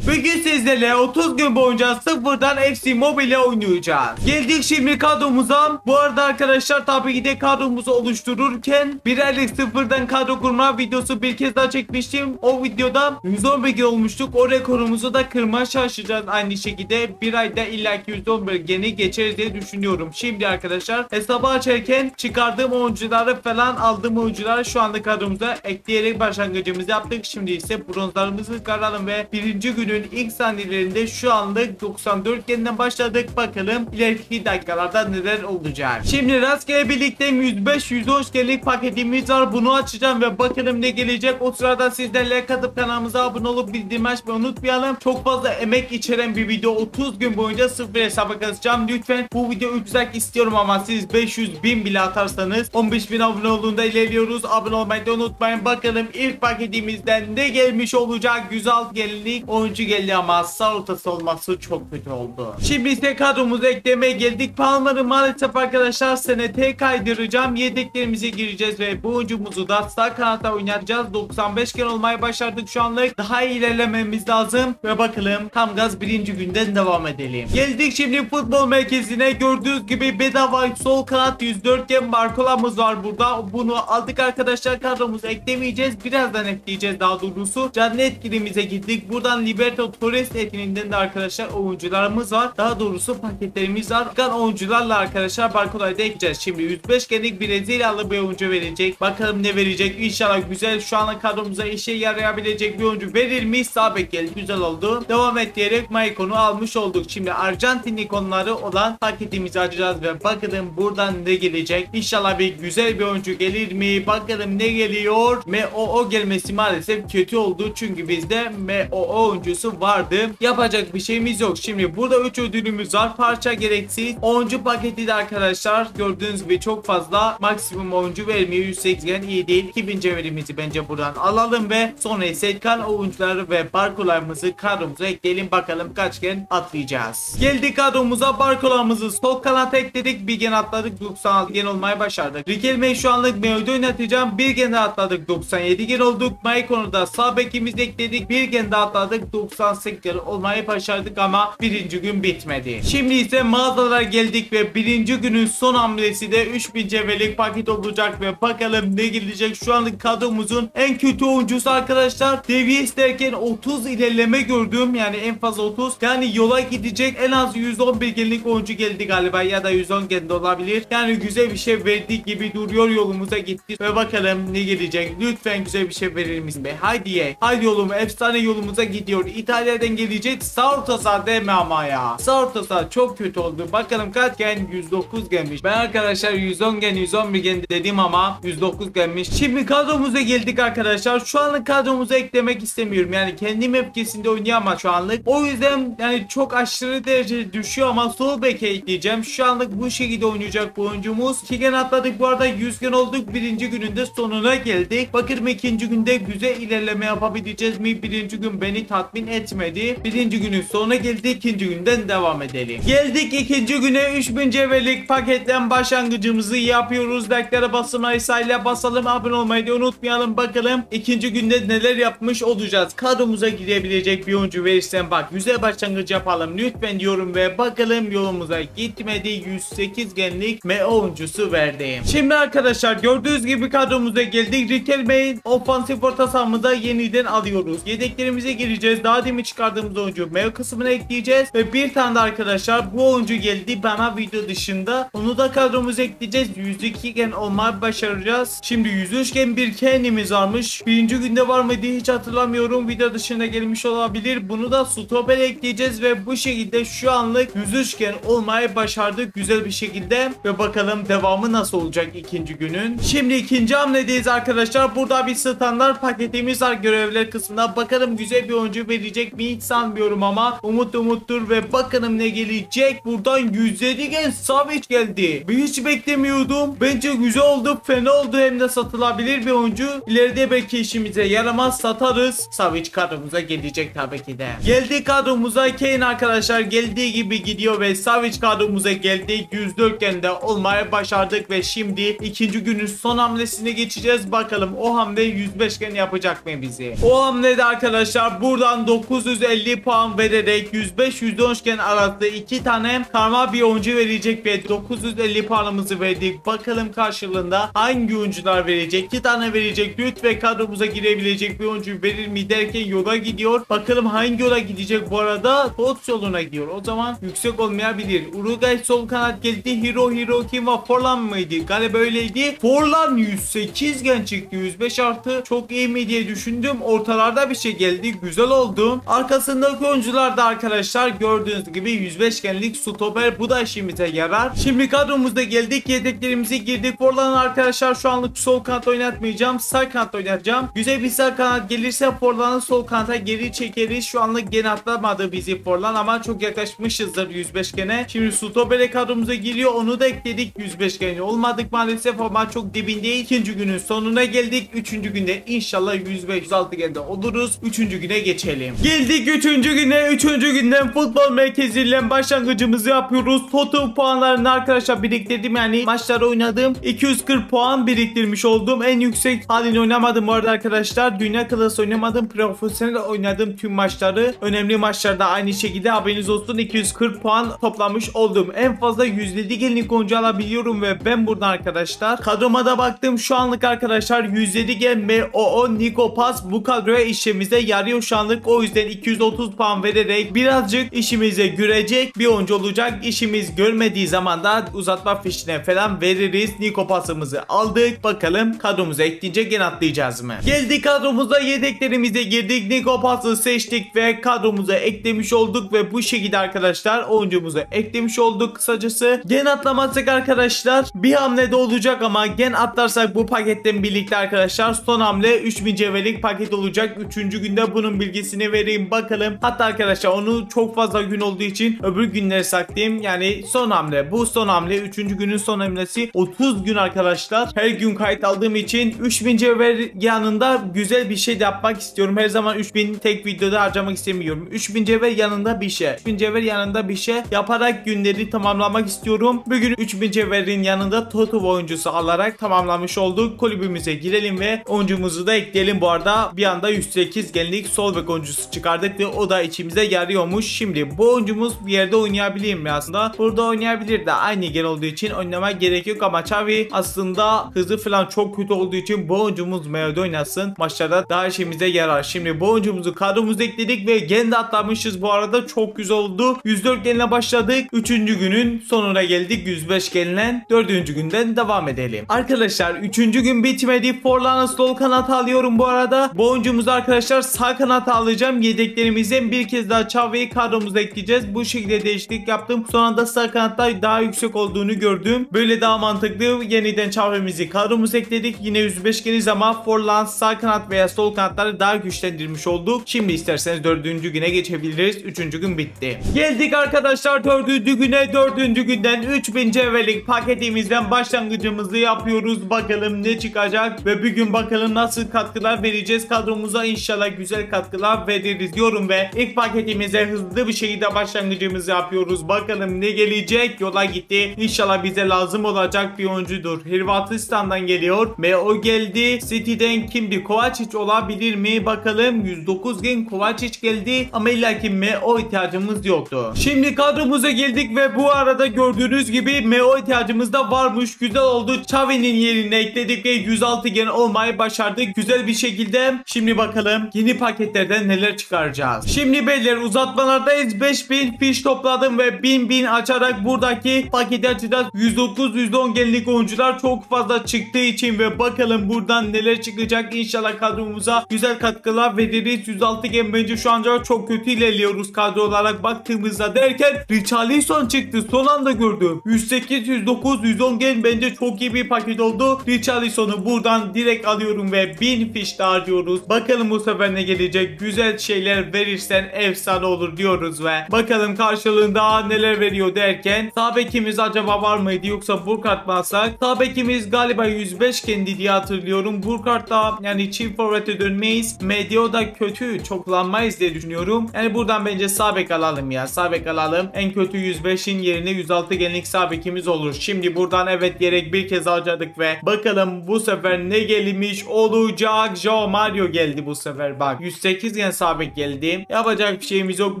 Bugün sizlerle 30 gün boyunca sıfırdan FC Mobile oynayacağız. Geldik şimdi kadromuza. Bu arada arkadaşlar tabii ki de kadromuzu oluştururken bir aylık sıfırdan kadro kurma videosu bir kez daha çekmiştim. O videoda 111 gen olmuştuk. O rekorumuzu da kırmaya çalışacağız aynı şekilde. Bir ayda illaki 111 geni geçeriz diye düşünüyorum. Şimdi arkadaşlar hesabı açarken çıkardığım oyuncuları falan aldığım oyuncuları şu anda kadromuza ekleyerek başlangıcımızı yaptık. Şimdi ise bronzlarımızı çıkaralım ve birinci günün ilk saniyelerinde şu anlık 94 geninden başladık. Bakalım ileriki dakikalarda neler olacak. Şimdi rastgele birlikte 105-110 genlik paketimiz var. Bunu açacağım ve bakalım ne gelecek. O sırada sizlerle katıp kanalımıza abone olup bildirim açmayı unutmayalım. Çok fazla emek içeren bir video. 30 gün boyunca sıfır hesaba kasacağım. Lütfen bu video 3 like istiyorum ama siz 500.000 bile atarsanız 15.000 abone olduğunda ilerliyoruz. Abone olmayı da unutmayın. Bakalım ilk paketimizden ne gelmiş olacak. 106 gelinlik oyuncu geldi ama sağ ortası olması çok kötü oldu. Şimdi ise kadromuzu eklemeye geldik. Palmer'ı maalesef arkadaşlar senete kaydıracağım. Yedeklerimize gireceğiz ve bu oyuncumuzu da sağ kanatta oynatacağız. 95 gen olmaya başardık şu anlık. Daha iyi ilerlememiz lazım ve bakalım tam gaz birinci günden devam edelim. Geldik şimdi futbol merkezine. Gördüğünüz gibi bedava sol kanat 104 gen Barkola'mız var burada. Bunu aldık arkadaşlar. Kadromuzu eklemeyeceğiz. Birazdan ekleyeceğiz daha doğrusu. Canlı etkilimize gittik. Buradan Libertadores etkiliğinden de arkadaşlar oyuncularımız var. Daha doğrusu paketlerimiz var. Çıkan oyuncularla arkadaşlar Barkola'yı da ekleyeceğiz. Şimdi 105 genlik Brezilyalı bir oyuncu verecek. Bakalım ne verecek. İnşallah güzel. Şu an kadromuza işe yarayabilecek bir oyuncu verir mi? Sağ bek geldi. Güzel oldu. Devam et diyerek Maicon'u almış olduk. Şimdi Arjantin ikonları olan paketimizi açacağız ve bakalım buradan ne gelecek. İnşallah bir güzel bir oyuncu gelir mi? Bakalım ne geliyor. MOO gelmesi maalesef kötü oldu. Çünkü bizde MOO oyuncusu vardı. Yapacak bir şeyimiz yok. Şimdi burada 3 ödülümüz var. Parça gereksiz. Oyuncu paketi de arkadaşlar gördüğünüz gibi çok fazla maksimum oyuncu vermiyor. 180 iyi değil. 2000 cevherimizi bence buradan alalım ve sonra ise kan oyuncuları ve barkolarımızı kadromuza ekleyelim. Bakalım kaç gen atlayacağız. Geldik kadromuza. Barkolarımızı sol kanata ekledik. Bir gen atladık. 96 gen olmaya başardık. Riquelme'yi şu anlık mevcut oynatacağım. Bir gen atladık. 97 gen olduk. Maicon'u da sağ bekimizi ekledik. Bir gen daha atladık. 98 gen olmayı başardık ama birinci gün bitmedi. Şimdi ise mağazalara geldik ve birinci günün son hamlesi de 3000 cevherlik paket olacak ve bakalım ne gelecek. Şu anlık kadromuzun en kötü oyuncusu arkadaşlar. Deviye isterken 30 ilerleme gördüm. Yani en fazla 30. Yani yola gidecek en az 111 genlik oyuncu geldi galiba ya da 110 gen de olabilir. Yani güzel bir şey verdik gibi duruyor, yolumuza gitti ve bakalım ne gelecek. Lütfen güzel bir şey verir misin be? Haydi. Haydi oğlum, efsane yolumuza gidiyor. İtalya'dan gelecek. Sağ orta saha deme ama ya. Sağ orta saha çok kötü oldu. Bakalım kaç gen? 109 gelmiş. Ben arkadaşlar 110 gen 111 gen dedim ama 109 gelmiş. Şimdi kadromuza geldik arkadaşlar. Şu anlık kadromuza eklemek istemiyorum. Yani kendi mevkisinde oynayamam şu anlık. O yüzden yani çok aşırı derece düşüyor ama sol beke ekleyeceğim. Şu anlık bu şekilde oynayacak bu oyuncumuz. 2 gen atladık bu arada, 100 gen olduk. Birinci gününde sonuna geldik. Bakalım ikinci günde güzel ilerleme yapabileceğiz mi? Birinci gün beni tatmin etmedi. Birinci günün sonuna geldik. İkinci günden devam edelim. Geldik ikinci güne. 3000 cevherlik paketten başlangıcımızı yapıyoruz. Like'lara basmayı sayla basalım. Abone olmayı da unutmayalım. Bakalım ikinci günde neler yapmış olacağız. Kadromuza girebilecek bir oyuncu verirsen bak güzel başlangıç yapalım lütfen diyorum ve bakalım yolumuza gitmedi. 108 genlik MO oyuncusu verdim. Şimdi arkadaşlar gördüğünüz gibi kadromuza geldik. Riquelme'yi ofansif orta sahamıza yeniden alıyoruz. Yedeklerimize gireceğiz. Daha demin çıkardığımız oyuncu MO kısmına ekleyeceğiz ve bir tane de arkadaşlar bu oyuncu geldi bana video dışında. Onu da kadromuza ekleyeceğiz. 102 gen olmayı başaracağız. Şimdi 103 gen bir kenimiz varmış. Birinci günde var mıydı hiç hatırlamıyorum. Video dışında gelmiş olabilir. Bunu da stoper ekleyeceğiz ve bu şekilde şu anlık 103 gen olmayı başardık güzel bir şekilde ve bakalım devamı nasıl olacak ikinci günün. Şimdi ikinci hamledeyiz arkadaşlar. Burada bir standart paketimiz var görevler kısmında. Bakalım güzel bir oyuncu verecek mi hiç sanmıyorum ama umuttur ve bakalım ne gelecek. Buradan 107 gen Savic geldi. Hiç beklemiyordum. Bence güzel oldu. Fena oldu. Hem de satılabilir bir oyuncu. İleride belki işimize yaramaz, satarız. Savic kadromuza gelecek tabii ki de. Geldi kadromuza Kane arkadaşlar. Geldiği gibi gidiyor ve Savic kadromuza geldi. 104 gen de olmaya başardık ve şimdi ikinci günün son hamlesine geçeceğiz. Bakalım o hamle 105 gen yapacak mı bizi? O hamlede arkadaşlar buradan 950 puan vererek 105-110 gen arası 2 tane karma bir oyuncu verecek ve 950 puanımızı verdik. Bakalım karşılığında hangi oyuncular verecek? 2 tane verecek. Lütfen kadromuza girebilecek bir oyuncu verir mi derken yola gidiyor. Bakalım hangi yola gidecek bu arada? Koç yoluna gidiyor. O zaman yüksek olmayabilir. Uruguay sol kanat geldi. Hero kim var? Forlan mıydı? Galiba öyleydi. Forlan 108 gen çıktı. 105 artı çok iyi mi diye düşündüm. Ortalarda bir şey geldi. Güzel oldu. Arkasındaki oyuncular da arkadaşlar gördüğünüz gibi 105 genlik stoper. Bu da işimize yarar. Şimdi kadromuzda geldik. Yedeklerimizi girdik. Forlan'ı arkadaşlar şu anlık sol kanat oynatmayacağım. Sağ kanat oynatacağım. Güzel bir sağ kanat gelirse Forlan'ı sol kanata geri çekeriz. Şu anlık gene atlamadı bizi Forlan ama çok yaklaşmışızdır 105 gene. Şimdi stoper'e kadromuza giriyor. Onu da ekledik. 105 gene olmadık maalesef ama çok dibindeyiz. İkinci günün sonuna geldik. Üçüncü günde inşallah 105-106 gende oluruz. Üçüncü güne geçelim. Geldik üçüncü güne. Üçüncü günden futbol merkeziyle başlangıcımızı yapıyoruz. Total puanlarını arkadaşlar biriktirdim. Yani maçları oynadım. 240 puan biriktirmiş oldum. En yüksek halini oynamadım bu arada arkadaşlar. Dünya klası oynamadım. Profesyonel oynadım tüm maçları. Önemli maçlarda aynı şekilde haberiniz olsun. 240 puan toplamış oldum. En fazla 107 genlik oyuncu alabiliyorum ve ben buradan arkadaşlar kadroma da baktım. Şu anlık arkadaşlar 107 gen MOO Nico Pas bu kadroya işimize yarıyor şu anlık. O yüzden 230 puan vererek birazcık işimize görecek bir oyuncu olacak. İşimiz görmediği zaman da uzatma fişine falan veririz. Nico Pas'ımızı aldık. Bakalım kadromuza ekleyince gene atlayacağız mı? Geldik kadromuza, yedeklerimize girdik. Nico Pas'ı seçtik ve kadromuza eklemiş olduk ve bu şekilde arkadaşlar oyuncumuzu eklemiş olduk kısacası. Gen atlamazsak arkadaşlar bir hamlede olacak ama gen atlarsak bu paketten birlikte arkadaşlar son hamle 3000 cevherlik paket olacak. 3. günde bunun bilgisini vereyim bakalım. Hatta arkadaşlar onu çok fazla gün olduğu için öbür günleri saklayayım. Yani son hamle, bu son hamle 3. günün son hamlesi 30 gün arkadaşlar. Her gün kayıt aldığım için 3000 cevher yanında güzel bir şey de yapmak istiyorum. Her zaman 3000 tek videoda harcamak istemiyorum. 3000 cevher yanında bir şey. 3000 cevher yanında bir şey yaparak günleri tamamlamak istiyorum. Bugün 3000 cevherin yanında Toto oyuncusu alarak tamamlamış olduk. Kulübümüze girelim ve oyuncumuzu da ekleyelim. Bu arada bir anda 108 genlik sol bek oyuncusu çıkardık ve o da içimize yarıyormuş. Şimdi bu oyuncumuz bir yerde oynayabilir mi aslında? Burada oynayabilir de aynı gen olduğu için oynamak gerek yok ama Xavi aslında hızı falan çok kötü olduğu için bu oyuncumuz mevcut oynasın. Maçlarda daha işimize yarar. Şimdi bu oyuncumuzu kadromuza ekledik ve gen de atlamışız bu arada. Çok güzel oldu. 104 genle başladık. 3. günün sonuna geldik. 105 genle 4. günden devam edelim. Arkadaşlar 3. gün bitmedi. Forlan'ı sol kanata alıyorum bu arada. Bu oyuncumuzu arkadaşlar sağ kanata alacağım. Yedeklerimizden bir kez daha Xavi'yi kadromuza ekleyeceğiz. Bu şekilde değişiklik yaptım. Sonra da sağ kanatta daha yüksek olduğunu gördüm. Böyle daha mantıklı. Yeniden Xavi'mizi kadromuza ekledik. Yine 105 geniz ama Forlan sağ kanat veya sol kanatları daha güçlendirmiş olduk. Şimdi isterseniz 4. güne geçebiliriz. 3. gün bitti. Geldik arkadaşlar 4. güne. 4. günden 3000 cevherlik paketimizden başlangıcımızı yapıyoruz. Bakalım ne çıkacak ve bugün bakalım nasıl katkılar vereceğiz. Kadromuza inşallah güzel katkılar veririz diyorum ve ilk paketimize hızlı bir şekilde başlangıcımızı yapıyoruz. Bakalım ne gelecek. Yola gitti. İnşallah bize lazım olacak bir oyuncudur. Hırvatistan'dan geliyor ve o geldi. City'den kimdi? Kovacic olabilir mi? Bakalım 109 gen Kovacic geldi ama illaki MO ihtiyacımız yoktu. Şimdi kadromuza geldik ve bu arada gördüğünüz gibi MO ihtiyacımız da varmış. Güzel oldu. Xavi'nin yerine ekledik ve 106 gen olmayı başardık. Güzel bir şekilde. Şimdi bakalım yeni paketlerden neler çıkaracağız. Şimdi beyler uzatmalardayız. 5000 fiş topladım ve 1000 açarak buradaki paketi açacağız. 109-110 genlik oyuncular çok fazla çıktığı için ve bakalım buradan neler çıkacak. İnşallah kadromuza güzel katkılar veririz. 106 gen bence şu anda çok kötü ilerliyoruz kadro olarak baktığımızda derken Richarlison çıktı. Son anda gördüm. 108, 109, 110 gen bence çok iyi bir paket oldu. Richarlison'u buradan direkt alıyorum ve 1000 fiş daha harcıyoruz. Bakalım bu sefer ne gelecek. Güzel şeyler verirsen efsane olur diyoruz ve bakalım karşılığında neler veriyor derken sağ bekimiz acaba var mıydı yoksa Burkhardt mı alsak? Sağ bekimiz galiba 105 kendi diye hatırlıyorum. Burkhardt da yani çift forvete dönmeyiz. Medio da kötü. Çok kullanmayız diye düşünüyorum. Yani buradan bence sağ bek alalım ya. Sağ bek alalım. En kötü 105'in yerine 106 genlik sağ bekimiz olur. Şimdi buradan evet diyerek bir kez harcadık ve bakalım bu sefer ne gelmiş olacak. Joao Mario geldi bu sefer bak. 108 gen sabit geldi. Yapacak bir şeyimiz yok.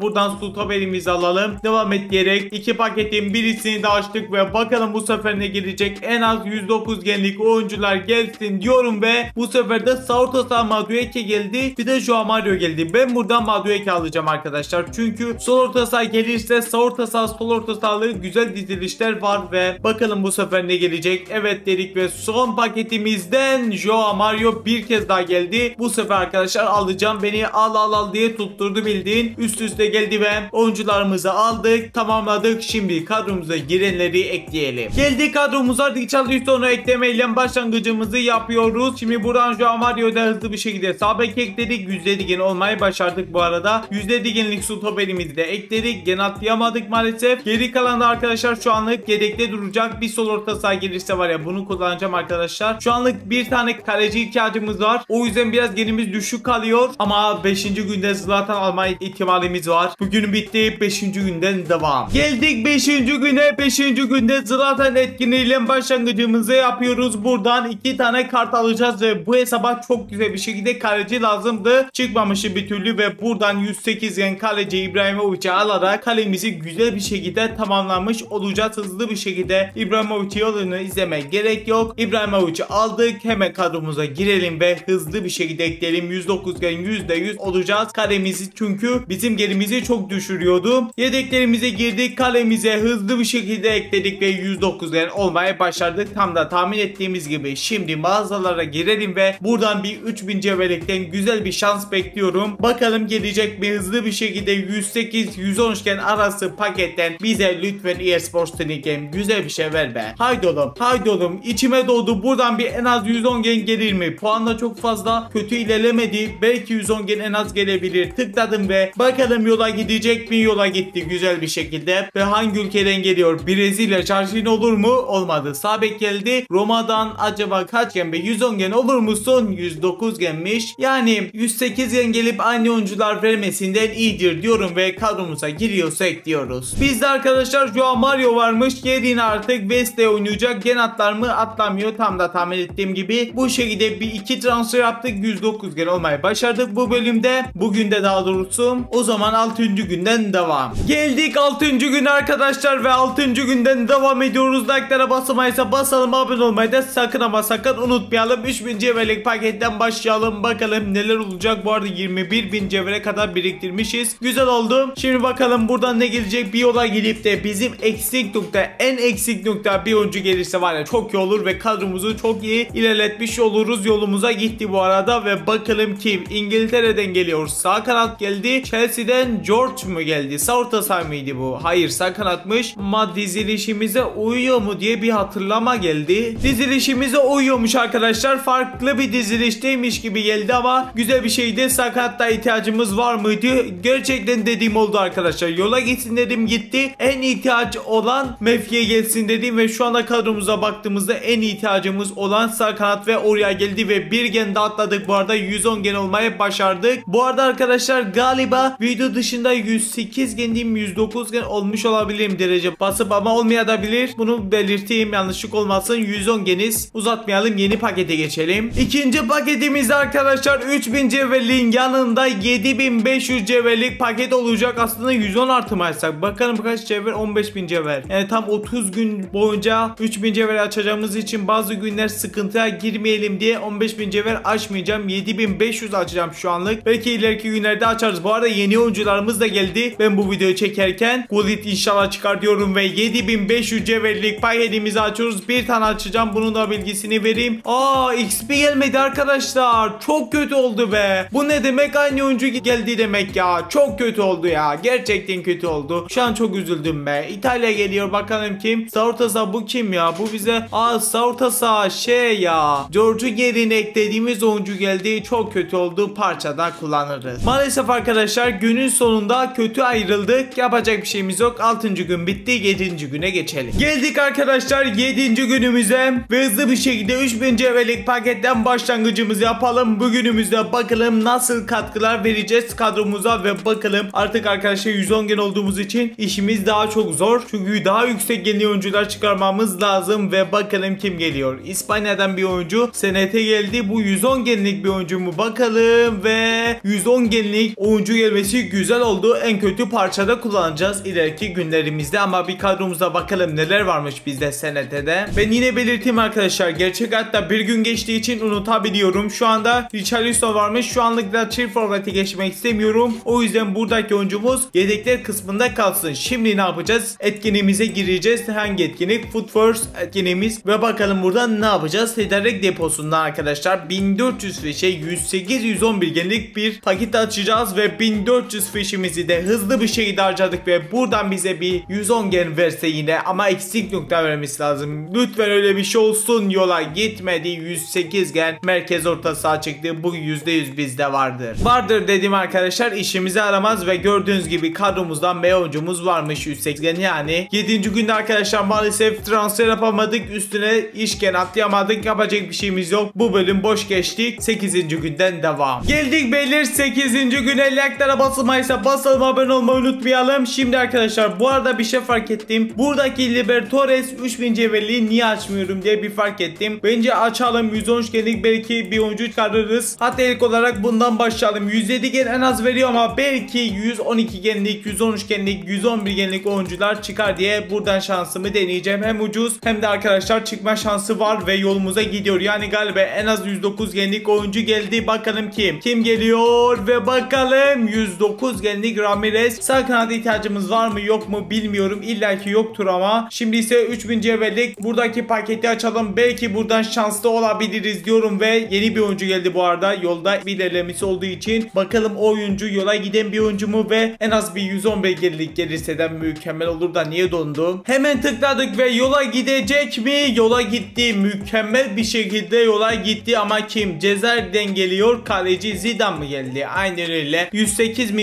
Buradan stoperimizi alalım. Devam et diyerek 2 paketin birisini de açtık ve bakalım bu sefer ne gelecek. En az 109 genlik oyuncular gelsin diyorum ve bu sefer de Saurtasa Madueke geldi. Bir de Joao Mario geldi. Ben buradan Madueke alacağım arkadaşlar. Çünkü sol orta saha gelirse Saurtasa sol orta sahalı güzel dizilişler var ve bakalım bu sefer ne gelecek. Evet dedik ve son paketimizden Joao Mario bir kez daha geldi. Bu sefer arkadaşlar alacağım. Beni al diye tutturdu bildiğin. Üst üste geldi ve oyuncularımızı aldık. Tamamladık. Şimdi kadromuza girenleri ekleyelim. Geldik kadromuza. Richarlison sonra eklemeyle başlangıcımızı yapıyoruz. Şimdi buradan Joao Mario'da hızlı bir şekilde sağ bek ekledik. %1 gen olmayı başardık bu arada. %1 genlik stoperimizi de ekledik. Gen atlayamadık maalesef. Geri kalan da arkadaşlar şu anlık yedekte duracak. Bir sol orta saha gelirse var ya bunu kullanacağım arkadaşlar. Şu anlık bir tane kaleci ihtiyacımız var. O yüzden biraz genimiz düşük kalıyor. Ama 5. günde Zlatan alma ihtimalimiz var. Bugün bitti. 5. günden devam. Geldik 5. güne. 5. günde Zlatan etkinliğiyle başlangıcımızı yapıyoruz. Buradan 2 tane kart alacağız ve bu hesaba çok güzel bir şekilde kaleci lazımdı. Çıkmamışı bir türlü ve buradan 108 gen kaleci İbrahimovic'i alarak kalemizi güzel bir şekilde tamamlamış olacağız. Hızlı bir şekilde İbrahimovic yolunu izlemeye gerek yok. İbrahimovic'i aldık. Hemen kadromuza girelim ve hızlı bir şekilde ekleyelim. 109 gen %100 olacağız. Kalemizi çünkü bizim gerimizi çok düşürüyordu. Yedeklerimize girdik. Kalemize hızlı bir şekilde ekledik ve 109 gen olmaya başardık. Tam da tahmin ettiğimiz gibi. Şimdi mağazalara girelim ve buradan bir 3000 cevherlikten güzel bir şans bekliyorum. Bakalım gelecek mi? Hızlı bir şekilde 108-113 gen arası paketten bize lütfen EA Sports Game güzel bir şey ver be. Haydi oğlum. Haydi oğlum. İçime doğdu. Buradan bir en az 110 gen gelir mi? Puan da çok fazla kötü ilerlemedi. Belki 110 gen en az gelebilir. Tıkladım ve bakalım yola gidecek mi? Yola gitti güzel bir şekilde. Ve hangi ülkeden geliyor? Brezilya çarşın olur mu? Olmadı. Sağ bek geldi. Roma'dan acaba kaç gen be? 110 gen olur musun? 109 genmiş. Yani 108 gen gelip aynı oyuncular vermesinden iyidir diyorum ve kadromuza giriyorsa ekliyoruz. Bizde arkadaşlar Joao Mario varmış. Yerine artık West'e oynayacak. Gen atlar mı? Atlamıyor. Tam da tahmin ettiğim gibi. Bu şekilde bir iki transfer yaptık. 109 gen olmayı başardık bu bölümde. Bugün de daha doğrusu. O zaman 6. günden devam. Geldik 6. gün arkadaşlar ve 6. günden devam ediyoruz. Like'lara basamaysa basalım, abone olmayı da sakın ama sakın unutmayalım. 3000 cevherlik paketten başlayalım. Bakalım neler olacak. Bu arada 21.000 cevhere kadar biriktirmişiz. Güzel oldu. Şimdi bakalım buradan ne gelecek. Bir yola gidip de bizim en eksik nokta bir oyuncu gelirse var ya çok iyi olur ve kadromuzu çok iyi ilerletmiş oluruz. Yolumuza gitti bu arada ve bakalım kim? İngiltere'den geliyor. Sağ kanat geldi. Chelsea'den George mu geldi? Sağ orta saha mıydı bu? Hayır, sağ kanatmış. Ama dizilişimize uyuyor mu diye bir hatırlama geldi. Dizilişimize uyuyormuş arkadaşlar. Farklı bir dizilişteymiş gibi geldi ama güzel bir şeydi. Sakatta ihtiyacımız var mıydı? Gerçekten dediğim oldu arkadaşlar. Yola gitsin dedim, gitti. En ihtiyaç olan mevkiye gelsin dedim ve şu anda kadromuza baktığımızda en ihtiyacımız olan sağ kanat ve oraya geldi ve bir gen de atladık. Bu arada 110 gen olmayı başardık. Bu arada arkadaşlar galiba video dışında 108 gen diyeyim, 109 gen olmuş olabilirim derece basıp ama olmayabilir. Bunu belirteyim, yanlışlık olmasın. 110 geniz. Uzatmayalım, yeni pakete geçelim. İkinci paketimiz arkadaşlar 3000 cevherliğin yanında 7500 cevherlik paket olacak. Aslında 110 artırmaysak. Bakalım kaç cevher? 15.000 cevher. Yani tam 30 gün boyunca 3000 cevher açacağımız için bazı günler sıkıntıya girmeyelim diye 15.000 cevher açmayacağım. 7500 açacağım şu anlık. Belki ileriki günlerde açarız. Bu arada yeni oyuncularımız da geldi. Ben bu videoyu çekerken Gullit inşallah çıkar diyorum ve 7500 cevherlik paketimizi açıyoruz. Bir tane açacağım. Bunun da bilgisini vereyim. XP gelmedi arkadaşlar. Çok kötü oldu be. Bu ne demek? Aynı oyuncu geldi demek ya. Çok kötü oldu ya. Gerçekten kötü oldu. Şu an çok üzüldüm be. İtalya geliyor. Bakalım kim? Saurtasa bu kim ya? Bu bize Saurtasa ya. George'u yerine eklediğimiz oyuncu geldi. Çok kötü oldu. Parçadan kullanırız. Maalesef arkadaşlar günün sonunda kötü ayrıldık. Yapacak bir şeyimiz yok. 6. gün bitti. 7. güne geçelim. Geldik arkadaşlar 7. günümüze ve hızlı bir şekilde 3000 cevherlik paketten başlangıcımızı yapalım. Bugünümüzde bakalım nasıl katkılar vereceğiz kadromuza ve bakalım artık arkadaşlar 110 gen olduğumuz için işimiz daha çok zor. Çünkü daha yüksek genli oyuncular çıkarmamız lazım ve bakalım kim geliyor. İspanya'dan bir oyuncu. SNT geldi. Bu 110 genlik bir oyuncu mu? Bakalım ve 110 genlik oyuncu gelmesi güzel oldu. En kötü parçada kullanacağız ileriki günlerimizde ama bir kadromuza bakalım neler varmış bizde SNT'de. Ben yine belirteyim arkadaşlar, gerçek hayatta bir gün geçtiği için unutabiliyorum. Şu anda Richarlison varmış. Şu anlık da çift forvete geçmek istemiyorum. O yüzden buradaki oyuncumuz yedekler kısmında kalsın. Şimdi ne yapacağız? Etkinliğimize gireceğiz. Hangi etkinlik? Foot First etkinliğimiz ve bakalım burada ne yapacağız? Tedarik deposundan arkadaşlar 1400 fişe 108-111 genlik bir paket açacağız ve 1400 fişimizi de hızlı bir şekilde harcadık ve buradan bize bir 110 gen verse yine ama eksik nokta vermesi lazım. Lütfen öyle bir şey olsun. Yola gitmedi. 108 gen merkez orta saha çıktı. Bu %100 bizde vardır. Vardır dediğim arkadaşlar işimizi aramaz ve gördüğünüz gibi kadromuzdan B oyuncumuz varmış 108 gen, yani 7. günde arkadaşlar maalesef transfer yapamadık. Üstüne işken atlayamadık. Yapacak bir şeyimiz yok. Bu bölüm boş geçtik. 8. günden devam. Geldik beyler 8. güne. Like'lara basılmaysa basalım, abone olmayı unutmayalım. Şimdi arkadaşlar bu arada bir şey fark ettim. Buradaki Libertadores 3000 cevherliği niye açmıyorum diye bir fark ettim. Bence açalım. 113 genlik belki bir oyuncu çıkarırız. Hatta ilk olarak bundan başlayalım. 107 gen en az veriyor ama belki 112 genlik, 113 genlik, 111 genlik oyuncular çıkar diye buradan şansımı deneyeceğim. Hem ucuz hem de arkadaşlar çıkma şansı var ve yolumuza gidiyor. Yani galiba en az 109 genlik oyuncu geldi. Bakalım kim geliyor ve bakalım 109 genlik Ramirez. Sağ kanada ihtiyacımız var mı yok mu bilmiyorum. İlla ki yoktur ama. Şimdi ise 3000 cevherlik buradaki paketi açalım. Belki buradan şanslı olabiliriz diyorum ve yeni bir oyuncu geldi bu arada. Yolda bir ilerlemesi olduğu için. Bakalım o oyuncu yola giden bir oyuncu mu ve en az bir 111 genlik gelirse de mükemmel olur da niye dondu? Hemen tıkladık ve yola gidecek mi? Yola gitti. Mükemmel bir şekilde yola gitti ama kim? Cezayir'den geliyor. Kaleci Zidane mı geldi? Aynen öyle. 108 mi?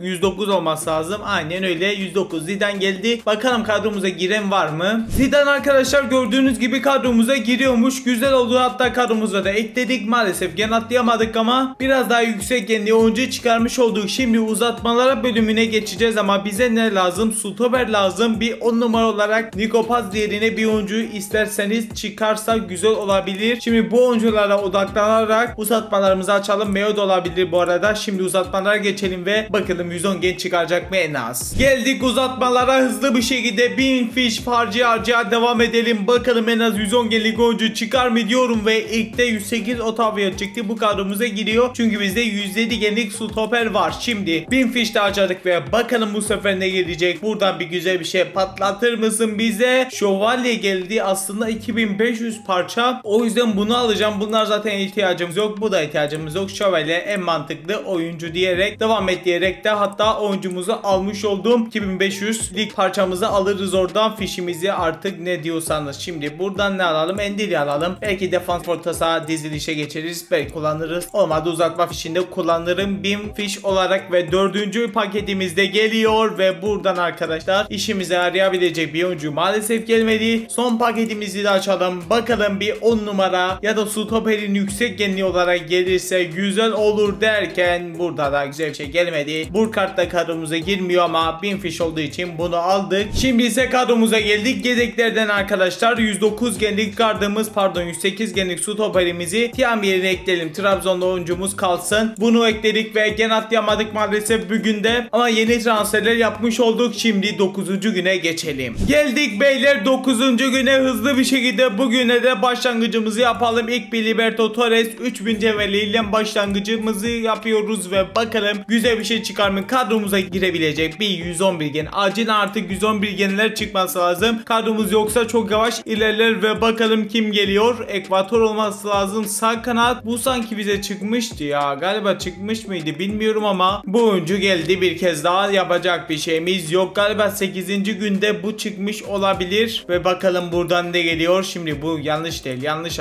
109 olması lazım. Aynen öyle. 109 Zidane geldi. Bakalım kadromuza giren var mı? Zidane arkadaşlar gördüğünüz gibi kadromuza giriyormuş. Güzel oldu. Hatta kadromuza da ekledik. Maalesef gene atlayamadık ama biraz daha yüksek genli oyuncu çıkarmış olduk. Şimdi uzatmalara bölümüne geçeceğiz ama bize ne lazım? Stoper lazım. Bir 10 numara olarak Nico Paz yerine bir oyuncu isterseniz çıkarsa güzel olabilir. Şimdi bu oyunculara odaklanarak uzatmalarımızı açalım. Meo da olabilir bu arada. Şimdi uzatmalara geçelim ve bakalım 110 gen çıkaracak mı en az. Geldik uzatmalara hızlı bir şekilde 1000 fiş harcaya devam edelim. Bakalım en az 110 genlik oyuncu çıkar mı diyorum ve ilkte 108 Otavio çıktı. Bu kadromuza giriyor. Çünkü bizde 107 genlik stoper var. Şimdi 1000 fiş de harcadık ve bakalım bu sefer ne gelecek. Buradan bir güzel bir şey patlatır mısın bize? Şövalye geldi. Aslında 2500 parça. O yüzden bunu alacağım. Bunlar zaten ihtiyacımız yok. Bu da ihtiyacımız yok. Şövalye en mantıklı oyuncu diyerek devam et diyerek de hatta oyuncumuzu almış oldum. 2500 lig parçamızı alırız oradan. Fişimizi artık ne diyorsanız. Şimdi buradan ne alalım? Endili alalım. Belki defans orta saha dizilişe geçeriz. Belki kullanırız. Olmadı uzatma fişinde kullanırım. 1000 fiş olarak ve 4. paketimiz de geliyor ve buradan arkadaşlar işimize yarayabilecek bir oyuncu maalesef gelmedi. Son paketimizi de açalım. Bakalım bir 10 numara ya da stoperin yüksek genli olarak gelirse güzel olur derken burada da güzel bir şey gelmedi. Burkart da kadromuza girmiyor ama 1000 fiş olduğu için bunu aldık. Şimdi ise kadromuza geldik. Yedeklerden arkadaşlar 109 genlik gardımız 108 genlik stoperimizi Tiam yerine ekleyelim. Trabzon'da oyuncumuz kalsın. Bunu ekledik ve gene atlayamadık maalesef bugün de ama yeni transferler yapmış olduk. Şimdi 9. güne geçelim. Geldik beyler 9. güne hızlı bir şekilde bugüne de başlangıcımızı yapalım. İlk bir Libertadores 3000 cevherliğiyle başlangıcımızı yapıyoruz ve bakalım güzel bir şey çıkar mı? Kadromuza girebilecek bir 111 gen. Acil artık 111 genler çıkması lazım. Kadromuz yoksa çok yavaş ilerler ve bakalım kim geliyor? Ekvator olması lazım. Sağ kanat. Bu sanki bize çıkmıştı ya. Galiba çıkmış mıydı bilmiyorum ama bu oyuncu geldi bir kez daha. Yapacak bir şeyimiz yok. Galiba 8. günde bu çıkmış olabilir ve bakalım buradan ne geliyor? Şimdi bu yanlış değil. Yanlış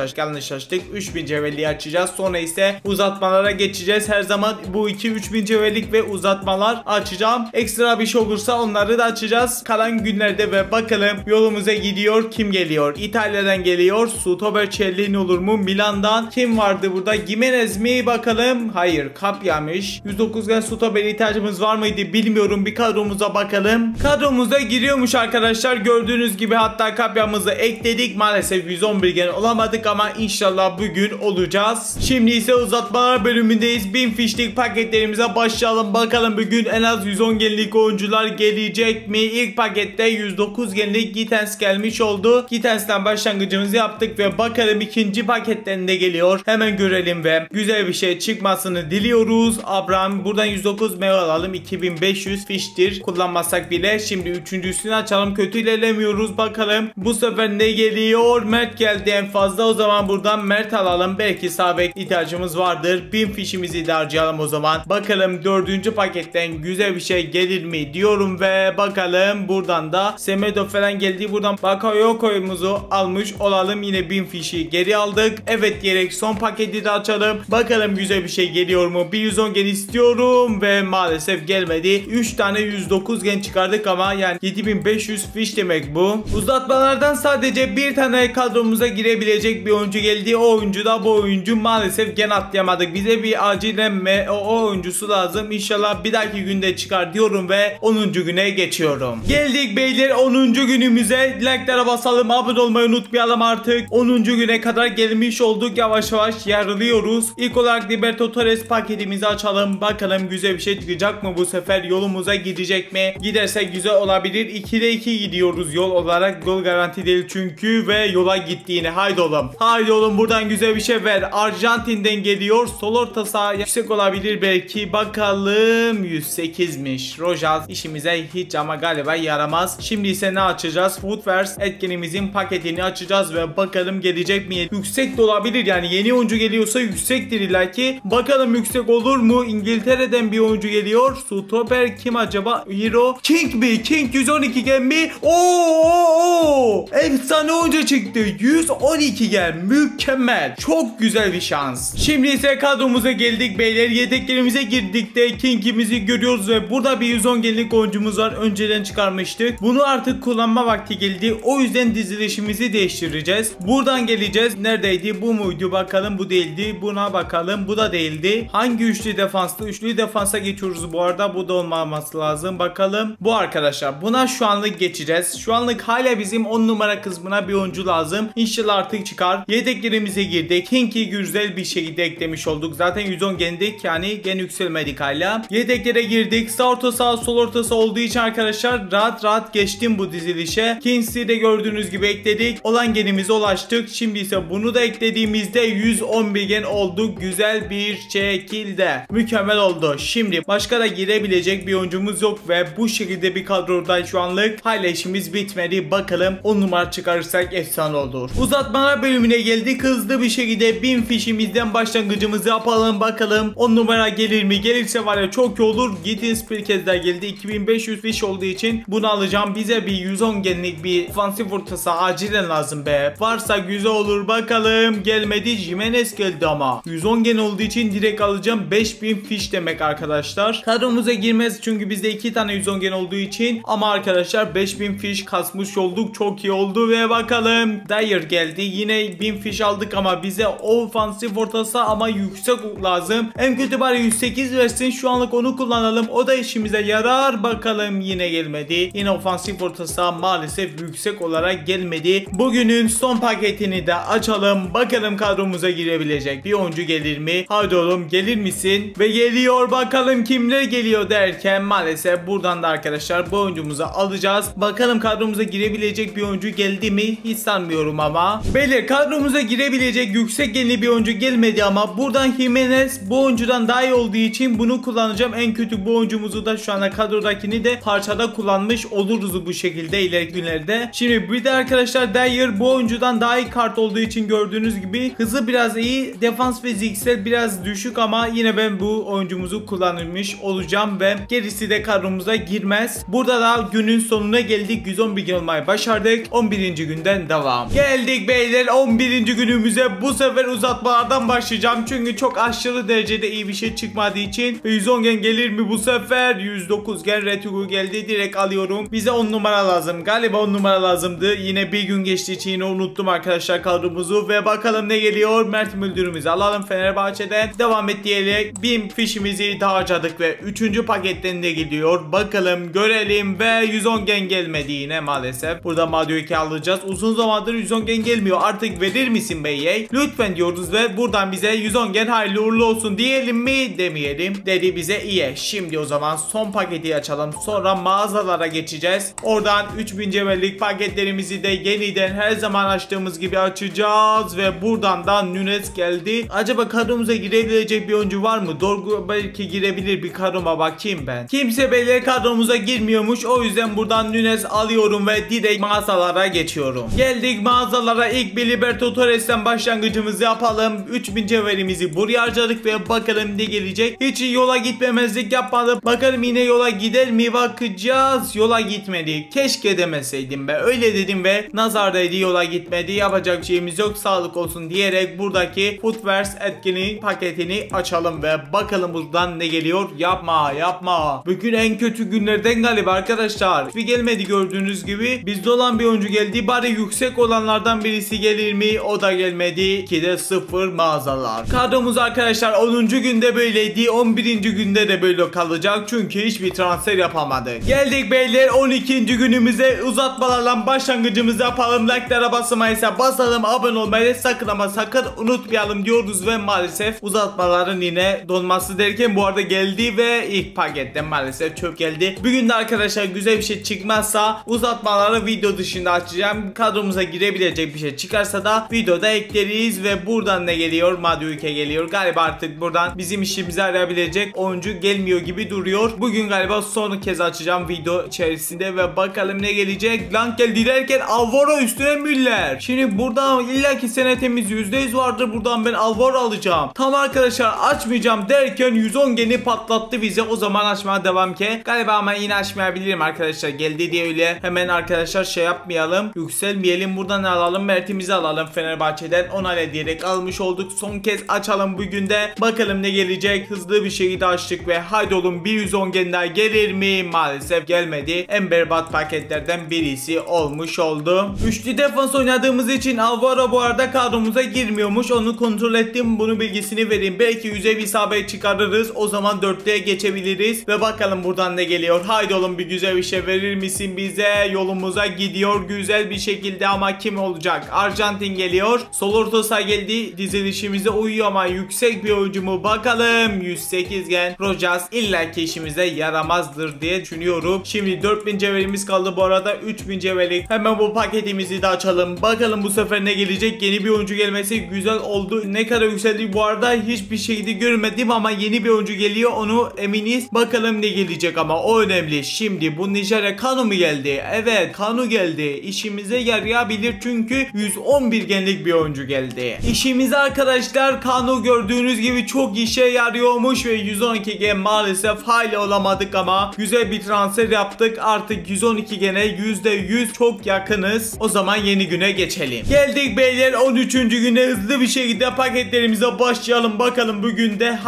açtık. 3000 cevherliği açacağız. Sonra ise uzatmalara geçeceğiz. Her zaman bu 3000 cevherlik ve uzatmalar açacağım. Ekstra bir şey olursa onları da açacağız. Kalan günlerde ve bakalım yolumuza gidiyor. Kim geliyor? İtalya'dan geliyor. Stoper Cellini olur mu? Milan'dan. Kim vardı burada? Gimenez mi? Bakalım. Hayır. Kapyamış. 109 gen stoper ihtiyacımız var mıydı? Bilmiyorum. Bir kadromuza bakalım. Kadromuza giriyormuş arkadaşlar. Gördüğünüz gibi hatta kapyamızı ekledik. Maalesef 111 gen olamadık ama inşallah bugün olacağız. Şimdi ise uzatmalar bölümündeyiz. biz 1000 fişlik paketlerimize başlayalım. Bakalım bugün en az 110 genlik oyuncular gelecek mi? İlk pakette 109 genlik Gittens gelmiş oldu. Gittens'ten başlangıcımızı yaptık ve bakalım ikinci paketlerinde geliyor. Hemen görelim ve güzel bir şey çıkmasını diliyoruz. Abraham buradan 109 meyve alalım. 2500 fiştir. Kullanmazsak bile. Şimdi üçüncüsünü açalım. Kötü ilerlemiyoruz. Bakalım bu sefer ne geliyor? Mert geldi en fazla. O zaman buradan Mert alalım. Belki sağ bek ihtiyacımız vardır. 1000 fişimizi de harcayalım o zaman. Bakalım dördüncü paketten güzel bir şey gelir mi diyorum ve bakalım buradan da Semedo falan geldi. Buradan Bakayoko'muzu almış olalım. Yine 1000 fişi geri aldık. Evet diyerek son paketi de açalım. Bakalım güzel bir şey geliyor mu? Bir 110 gen istiyorum ve maalesef gelmedi. 3 tane 109 gen çıkardık ama yani 7500 fiş demek bu. Uzatmalardan sadece bir tane kadromuza girebilecek bir oyuncu geldi. O oyuncu da bu oyuncu. Maalesef gen atlayamadık. Bize bir acilen o oyuncusu lazım. İnşallah bir dahaki günde çıkar diyorum ve 10. güne geçiyorum. Geldik beyler 10. günümüze. Like'lara basalım. Abone olmayı unutmayalım artık. 10. güne kadar gelmiş olduk. Yavaş yavaş yarılıyoruz. İlk olarak Liberto Torres paketimizi açalım. Bakalım güzel bir şey çıkacak mı bu sefer? Yolumuza gidecek mi? Giderse güzel olabilir. 2'de 2 gidiyoruz yol olarak. Gol garanti değil çünkü ve yola gitti yine. Haydi oğlum. Haydi oğlum buradan güzel bir şey ver. Arjantin'den geliyor. Sol orta saha yüksek olabilir belki. Bakalım 108'miş. Rojas işimize hiç ama galiba yaramaz. Şimdi ise ne açacağız? Footwears etkinliğimizin paketini açacağız ve bakalım gelecek mi? Yüksek de olabilir yani yeni oyuncu geliyorsa yüksektir illaki. Bakalım yüksek olur mu? İngiltere'den bir oyuncu geliyor. Stoper kim acaba? Hero. King mi? King 112 gen mi? Oo! Efsane oyuncu çıktı. 112 gen. Mükemmel. Çok güzel bir şans. Şimdi ise kadromuza geldik beyler. Yedeklerimize girdik de King'imizi görüyoruz ve burada bir 110 genlik oyuncumuz var. Önceden çıkarmıştık. Bunu artık kullanma vakti geldi. O yüzden dizilişimizi değiştireceğiz. Buradan geleceğiz. Neredeydi? Bu muydu? Bakalım bu değildi. Buna bakalım. Bu da değildi. Hangi üçlü defanslı? Üçlü defansa geçiyoruz bu arada. Bu da olmaması lazım. Bakalım. Bu arkadaşlar. Buna şu anlık geçeceğiz. Şu anlık hala bizim 10 numara kısmına bir oyuncu lazım. İnşallah artık çıkar. Yedeklerimize girdik. King'i güzel bir şekilde eklemiş olduk. Zaten 110 gendik. Yani gen yükselmedik hala. Yedeklere girdik. Sağ orta saha sol ortası olduğu için arkadaşlar rahat rahat geçtim bu dizilişe. Kings'i de gördüğünüz gibi ekledik. Olan genimize ulaştık. Şimdi ise bunu da eklediğimizde 111 gen olduk. Güzel bir şekilde. Mükemmel oldu. Şimdi başka da girebilecek bir oyuncumuz yok ve bu şekilde bir kadroda şu anlık hala işimiz bitmedi. Bakalım 10 numara çıkarırsak efsane olur. Uzatmalar bölümüne geldik. Hızlı bir şekilde 1000 fişimizden başlangıcımızı yapalım. Bakalım 10 numara gelir mi? Gelirse var ya çok iyi olur. Gittens bir kez daha geldi. 2500 fiş olduğu için bunu alacağım. Bize bir 110 genlik bir ofansif ortası acilen lazım be. Varsa güzel olur. Bakalım gelmedi. Jimenez geldi ama. 110 gen olduğu için direkt alacağım. 5000 fiş demek arkadaşlar. Kadromuza girmez çünkü bizde 2 tane 110 gen olduğu için. Ama arkadaşlar 5000 fiş kasmış olduk. Çok iyi oldu ve bakalım. Dyer geldi. Yine 1000 fiş aldık ama bize ofansif ortası ama yüksek lazım. En kötü bari 108 versin. Şu anlık onu kullanalım. O da işimize yarar. Bakalım yine gelmedi. Yine ofansif ortası maalesef yüksek olarak gelmedi. Bugünün son paketini de açalım. Bakalım kadromuza girebilecek bir oyuncu gelir mi? Hadi oğlum gelir misin? Ve geliyor. Bakalım kimler geliyor derken maalesef buradan da arkadaşlar bu oyuncumuzu alacağız. Bakalım kadromuza girebilecek bir oyuncu geldi mi? Hiç sanmıyorum ama. Beyler kadromuza girebilecek yüksek genli bir oyuncu gelmedi ama buradan Jimenez bu oyuncudan daha iyi olduğu için bunu kullanacağım. En kötü bu oyuncumuzu da şu anda kadrodakini de parçada kullanmış oluruz bu şekilde ileriki günlerde. Şimdi bir de arkadaşlar Dyer bu oyuncudan daha iyi kart olduğu için gördüğünüz gibi hızı biraz iyi, defans ve fiziksel biraz düşük ama yine ben bu oyuncumuzu kullanmış olacağım ve gerisi de kadromuza girmez. Burada da günün sonuna geldik. 111 gün olmayı başardık. 11. günden devam. Geldik beyler 11. günümüze. Bu sefer uzatmalardan başlayacağım. Çünkü çok aşırı derecede iyi bir şey çıkmadığı için 110 gen gelir mi bu sefer? 109 gen Retugu geldi. Direkt alıyorum. Bize 10 numara lazım. Galiba 10 numara lazımdı. Yine bir gün geçtiği için yine unuttum arkadaşlar kadromuzu ve bakalım ne geliyor. Mert Müldürümüzü alalım Fenerbahçe'den. Devam et diyerek 1000 fişimizi daha harcadık ve 3. paketten de gidiyor. Bakalım görelim ve 110 gen gelmedi yine maalesef. Burada Madio 2 alacağız. Uzun zamandır 110 gen gelmiyor. Artık verir misin bey? Lütfen diyoruz ve buradan bize 110 gen hayırlı uğurlu olsun diyelim mi demeyelim. Dedi bize iyi. Şimdi o zaman son paketi açalım. Sonra mağazalara geçeceğiz. Oradan 3000 cevherlik paketlerimizi de yeniden her zaman açtığımız gibi açacağız. Ve buradan da Nunes geldi. Acaba kadromuza girebilecek bir oyuncu var mı? Doğru, belki girebilir, bir kadroma bakayım ben. Kimse belli kadromuza girmiyormuş. O yüzden buradan Nunes alıyorum ve direkt mağazalara geçiyorum. Geldik mağazalara. İlk bir Liberto Torres'ten başlangıcımızı yapalım. 3000 cevherimizi buraya harcadık ve bakalım ne gelecek. Hiç yola gitmemezlik yapmadım. Bakalım yine yola gider mi, bakacağız. Yola gitmedi. Keşke demeseydim be. Öyle dedim ve nazar değdi, yola gitmedi. Yapacak şeyimiz yok. Sağlık olsun diyerek buradaki Footwears etkinliği paketini açalım ve bakalım buradan ne geliyor. Yapma. Bugün en kötü günlerden galiba arkadaşlar. Hiçbir gelmedi gördüğünüz gibi. Bizde olan bir oyuncu geldi. Bari yüksek olanlardan birisi gelir mi? O da gelmedi. 2'de 0 mağazalar. Kadromuz arkadaşlar 10. günde böyleydi. 11. günde de böyle kalacak. Çünkü hiçbir transfer yapamadık. Geldik beyler 12. günümüze. Uzatmalarla başlangıcımızı yapalım. Like'lara basmaysa basalım. Abone olmayı sakın ama sakın unutmayalım diyoruz ve maalesef uzatmaların yine donması derken bu arada geldi ve ilk paketten maalesef çöp geldi. Bugün de arkadaşlar güzel bir şey çıkmazsa uzatmaları video dışında açacağım. Kadromuza girebilecek bir şey çıkarsa da videoda ekleriz ve buradan ne geliyor? Madueke geliyor. Galiba artık buradan bizim işimizi arayabilecek oyuncu gelmiyor gibi duruyor. Bugün galiba son kez açacağım video içerisinde ve bakalım ne gelecek. Lang geldi derken Alvaro üstüne Müller. Şimdi buradan illaki senetimiz %100 vardır. Buradan ben Alvaro alacağım. Tam arkadaşlar açmayacağım derken 110 geni patlattı bize. O zaman açmaya devam ki. Galiba ama yine açmayabilirim arkadaşlar. Geldi diye öyle hemen arkadaşlar şey yapmayalım. Yükselmeyelim. Buradan alalım. Mert'imizi alalım Fenerbahçe'den. Onayla diyerek almış olduk. Son kez açalım bugün de. Bakalım ne gelecek. Hızlı bir şekilde açtık ve haydi oğlum bir 110 gen daha gelir mi? Maalesef gelmedi. En berbat paketlerden birisi olmuş oldu. Üçlü defans oynadığımız için Alvaro bu arada kadromuza girmiyormuş. Onu kontrol ettim. Bunun bilgisini vereyim. Belki yüze bir isabet çıkarırız. O zaman 4'lüğe geçebiliriz. Ve bakalım buradan ne geliyor. Haydi oğlum bir güzel bir şey verir misin bize? Yolumuza gidiyor güzel bir şekilde ama kim olacak? Arjantin geliyor. Sol orta saha geldi. Dizilişimize uyuyor ama yüksek bir oyuncu mu? Bakalım. 108 gen. Rojas illaki işimize yaramazdır diye düşünüyorum. Şimdi 4000 cevherimiz kaldı bu arada. 3000 cevherlik. Hemen bu paketimizi de açalım. Bakalım bu sefer ne gelecek? Yeni bir oyuncu gelmesi güzel oldu. Ne kadar yükseldi bu arada hiçbir şekilde görmedim ama yeni bir oyuncu geliyor. Onu eminiz. Bakalım ne gelecek ama o önemli. Şimdi bu Nijerya Kanu mu geldi? Evet Kanu geldi. İşimize yarayabilir çünkü 111 genlik bir oyuncu geldi. İşimize arkadaşlar Kanu gördüğünüz gibi çok işe yarıyormuş ve 112 gen maalesef hala olamadık ama güzel bir transfer yaptık. Artık 112 gene %100 çok yakınız. O zaman yeni güne geçelim. Geldik beyler 13. güne hızlı bir şekilde paketlerimize başlayalım. Bakalım bugün de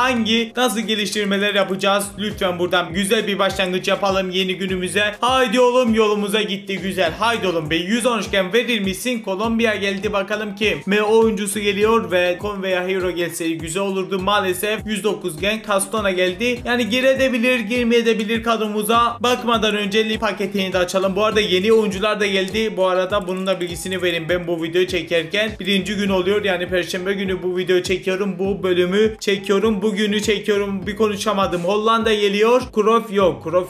nasıl geliştirmeler yapacağız. Lütfen buradan güzel bir başlangıç yapalım yeni günümüze. Haydi oğlum yolumuza gitti güzel. Haydi oğlum be 113 gen verir misin? Kolombiya geldi bakalım kim? oyuncusu geliyor ve Conveya Hero gelse güzel olurdu. Maalesef 109 gen Castona geldi. Yani girebilir girmeyebilir kadromuza. Bakmadan önce paketini de açalım. Bu arada yeni oyuncular da geldi. Bu arada bunun da bilgisini vereyim. Ben bu videoyu çekerken birinci gün oluyor. Yani perşembe günü bu videoyu çekiyorum. Bu bölümü çekiyorum. Bugünü çekiyorum. Bir konuşamadım. Hollanda geliyor. Krof